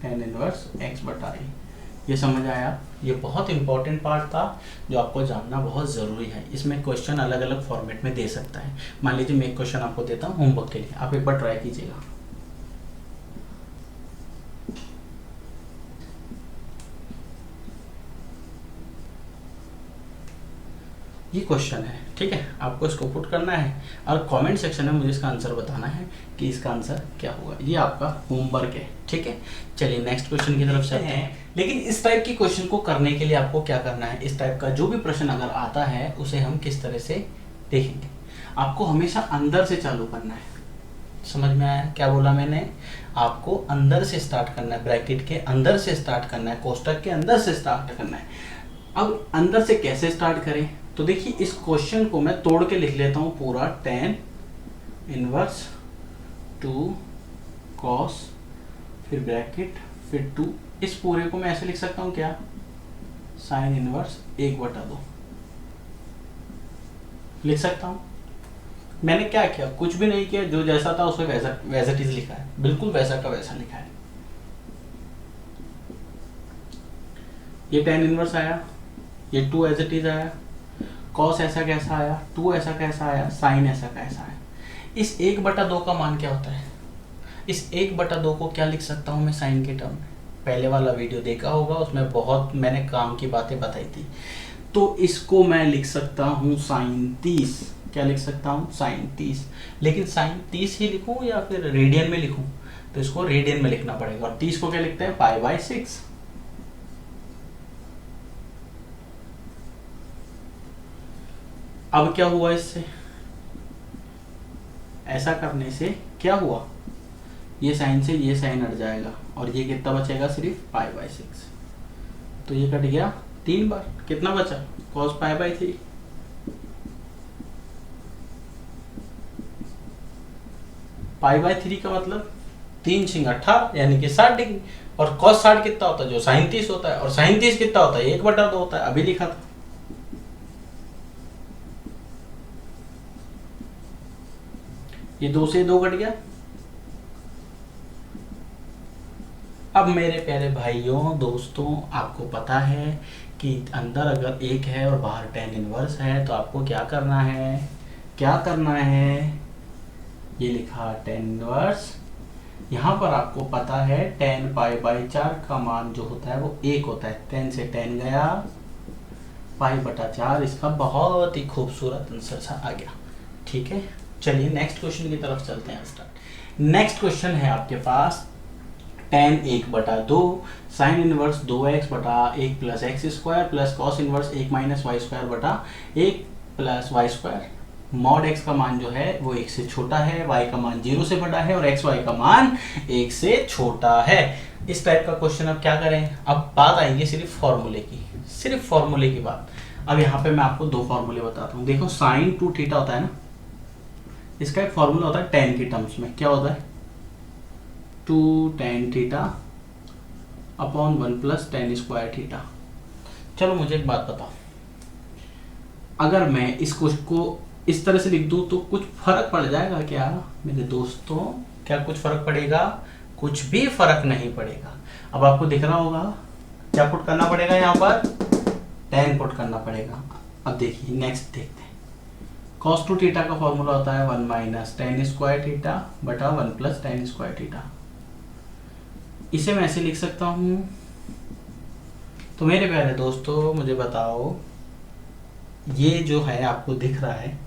tan इनवर्स x बटा a। ये समझ आया? ये बहुत इंपॉर्टेंट पार्ट था जो आपको जानना बहुत ज़रूरी है। इसमें क्वेश्चन अलग अलग फॉर्मेट में दे सकता है। मान लीजिए मैं एक क्वेश्चन आपको देता हूँ होमवर्क के लिए, आप एक बार ट्राई कीजिएगा। ये क्वेश्चन है, ठीक है, आपको इसको पुट करना है और कमेंट सेक्शन में मुझे इसका आंसर बताना है कि इसका आंसर क्या होगा। ये आपका होमवर्क है, ठीक है। चलिए नेक्स्ट क्वेश्चन की तरफ चलते हैं। लेकिन इस टाइप की क्वेश्चन को करने के लिए आपको क्या करना है, इस टाइप का जो भी प्रश्न अगर आता है उसे हम किस तरह से देखेंगे। आपको हमेशा अंदर से चालू करना है। समझ में आया क्या बोला मैंने? आपको अंदर से स्टार्ट करना है, ब्रैकेट के अंदर से स्टार्ट करना है, कोष्टक के अंदर से स्टार्ट करना है। अब अंदर से कैसे स्टार्ट करें? तो देखिए इस क्वेश्चन को मैं तोड़ के लिख लेता हूं पूरा। tan इनवर्स 2 cos फिर ब्रैकेट फिर 2, इस पूरे को मैं ऐसे लिख सकता हूं क्या, sin इनवर्स 1/2 लिख सकता हूं। मैंने क्या किया, कुछ भी नहीं किया, जो जैसा था उसमें वैसा चीज लिखा है, बिल्कुल वैसा का वैसा लिखा है। ये tan इनवर्स आया, ये 2 एज इट इज आया, cos ऐसा कैसा आया, 2 ऐसा कैसा आया, sin ऐसा कैसा आया। इस 1/2 का मान क्या होता है? इस 1/2 को क्या लिख सकता हूँ मैं sin के टर्म में? पहले वाला वीडियो देखा होगा, उसमें बहुत मैंने काम की बातें बताई थी। तो इसको मैं लिख सकता हूँ sin 30। क्या लिख सकता हूँ? sin 30। लेकिन sin 30 ही लिखूँ या फिर रेडियन में लिखूँ? तो इसको रेडियन में लिखना पड़ेगा। और 30 को क्या लिखते हैं? π/6। अब क्या हुआ इससे, ऐसा करने से क्या हुआ, ये साइन से ये साइन हट जाएगा और ये कितना बचेगा, सिर्फ π/6। तो ये कट गया 3 बार, कितना बचा, cos π/3। π/3 का मतलब 3 × 18 यानी कि 60 डिग्री। और cos 60 कितना होता है, जो sin 30 होता है। और sin 30 कितना होता है, 1/2 होता है, अभी लिखा था। ये 2 से 2 कट गया। अब मेरे प्यारे भाइयों दोस्तों, आपको पता है कि अंदर अगर 1 है और बाहर tan इनवर्स है तो आपको क्या करना है, क्या करना है, ये लिखा tan इनवर्स। यहाँ पर आपको पता है tan π/4 का मान जो होता है वो 1 होता है। tan से tan गया, π/4, इसका बहुत ही खूबसूरत आंसर सा आ गया। ठीक है, चलिए नेक्स्ट क्वेश्चन की तरफ चलते हैं। स्टार्ट। नेक्स्ट क्वेश्चन है आपके पास tan 1/2 sin इनवर्स 2x बटा 1 plus x square plus cos inverse 1 minus y square बटा 1 plus y square. Mod x का मान जो है वो 1 से छोटा है, y का मान 0 से बड़ा है और xy का मान 1 से छोटा है। इस टाइप का क्वेश्चन अब क्या करें, अब बात आएगी सिर्फ फॉर्मूले की, सिर्फ फॉर्मूले की बात। अब यहाँ पे मैं आपको 2 फॉर्मूले बताता हूँ। देखो sin 2 थीटा होता है ना, इसका एक फॉर्मूला होता है tan की टर्म्स में। क्या होता है, 2 tan theta upon 1 plus tan square theta. चलो मुझे एक बात बताओ, अगर मैं इसको इस तरह से लिख दूं तो कुछ फर्क पड़ जाएगा क्या मेरे दोस्तों? क्या कुछ फर्क पड़ेगा? कुछ भी फर्क नहीं पड़ेगा। अब आपको दिख रहा होगा क्या पुट करना पड़ेगा, यहाँ पर tan पुट करना पड़ेगा। अब देखिए नेक्स्ट देखते हैं। cos 2 थीटा का फॉर्मूला होता है 1 माइनस tan स्क्वायर थीटा बटा 1 प्लस tan स्क्वायर थीटा। इसे मैं ऐसे लिख सकता हूँ। तो मेरे प्यारे दोस्तों मुझे बताओ, ये जो है आपको दिख रहा है,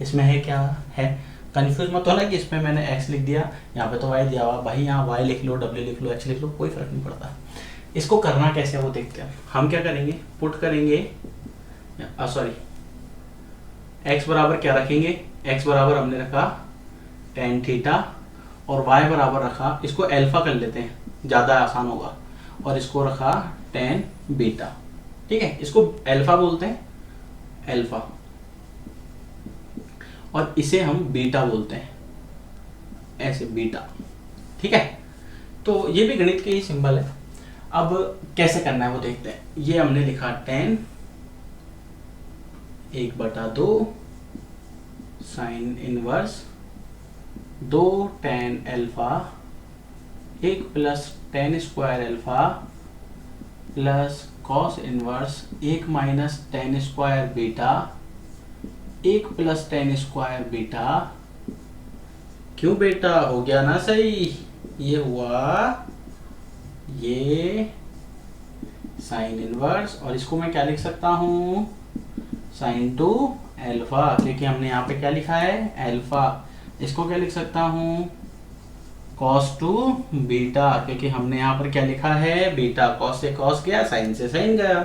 इसमें है क्या है, कंफ्यूज मत होना कि इसमें मैंने x लिख दिया, यहाँ पे तो y दिया हुआ। भाई यहाँ y लिख लो, w लिख लो, x लिख लो, कोई फर्क नहीं पड़ता। इसको करना कैसे है वो देखते हैं। हम क्या करेंगे, पुट करेंगे, सॉरी x बराबर क्या रखेंगे, x बराबर हमने रखा tan थीटा और y बराबर रखा, इसको अल्फा कर लेते हैं, ज़्यादा आसान होगा, और इसको रखा tan बीटा। ठीक है, इसको अल्फा बोलते हैं, अल्फा, और इसे हम बीटा बोलते हैं, ऐसे बीटा। ठीक है, तो ये भी गणित के ही सिंबल है। अब कैसे करना है वो देखते हैं। ये हमने लिखा tan 1/2 sign inverse 2 tan alpha 1 plus tan square alpha plus cos inverse 1 minus ten square beta 1 plus tan square beta, क्यों बेटा हो गया ना सही, ये हुआ ये साइन इनवर्स, और इसको मैं क्या लिख सकता हूं, साइन टू एल्फा, क्योंकि हमने यहाँ पे क्या लिखा है एल्फा। इसको क्या लिख सकता हूं, कॉस टू बीटा, क्योंकि हमने यहाँ पर क्या लिखा है बीटा, कॉस से कॉस गया, साइन से साइन गया,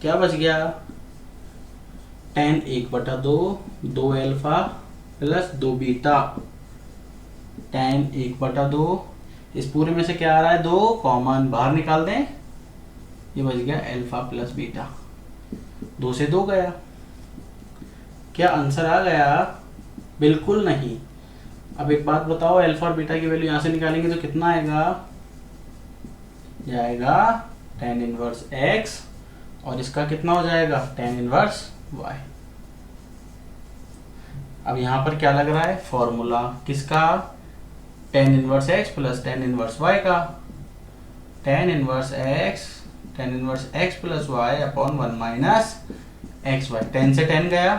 क्या बच गया ten 1/2 2 alpha plus 2 beta, ten 1/2, इस पूरे में से क्या आ रहा है 2 कॉमन बाहर निकाल दें, ये बच गया एल्फा प्लस बीटा, 2 से 2 गया, क्या आंसर आ गया, बिल्कुल नहीं। अब एक बात बताओ, अल्फा और बीटा की वैल्यू यहां से निकालेंगे तो कितना आएगा, जाएगा tan इनवर्स x, और इसका कितना हो जाएगा tan इनवर्स y। अब यहां पर क्या लग रहा है फॉर्मूला किसका, tan inverse x plus tan inverse y का, tan inverse x plus y upon 1 minus x y, 10 से 10 गया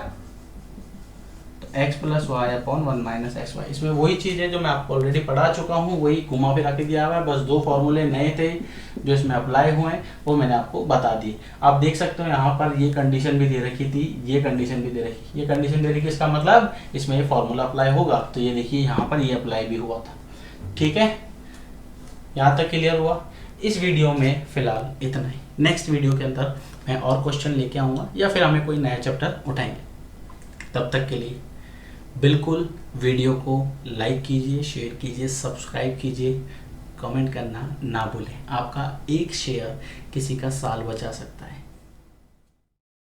तो x plus y upon 1 minus x y. इसमें वही चीज है जो मैं आपको ऑलरेडी पढ़ा चुका हूँ, वही घुमा फिरा के दिया हुआ है, बस 2 फॉर्मूले नए थे जो इसमें अप्लाई हुए हैं वो मैंने आपको बता दिए। आप देख सकते हो यहाँ पर ये कंडीशन भी दे रखी थी, ये कंडीशन भी दे रखी, ये कंडीशन दे रखी, इसका मतलब इसमें ये फॉर्मूला अप्लाई होगा, तो ये देखिए यहाँ पर ये अप्लाई भी हुआ था। ठीक है, यहाँ तक क्लियर हुआ। इस वीडियो में फिलहाल इतना ही, नेक्स्ट वीडियो के अंदर मैं और क्वेश्चन लेके आऊँगा या फिर हमें कोई नया चैप्टर उठाएंगे। तब तक के लिए बिल्कुल वीडियो को लाइक कीजिए, शेयर कीजिए, सब्सक्राइब कीजिए, कमेंट करना ना भूलें। आपका एक शेयर किसी का साल बचा सकता है।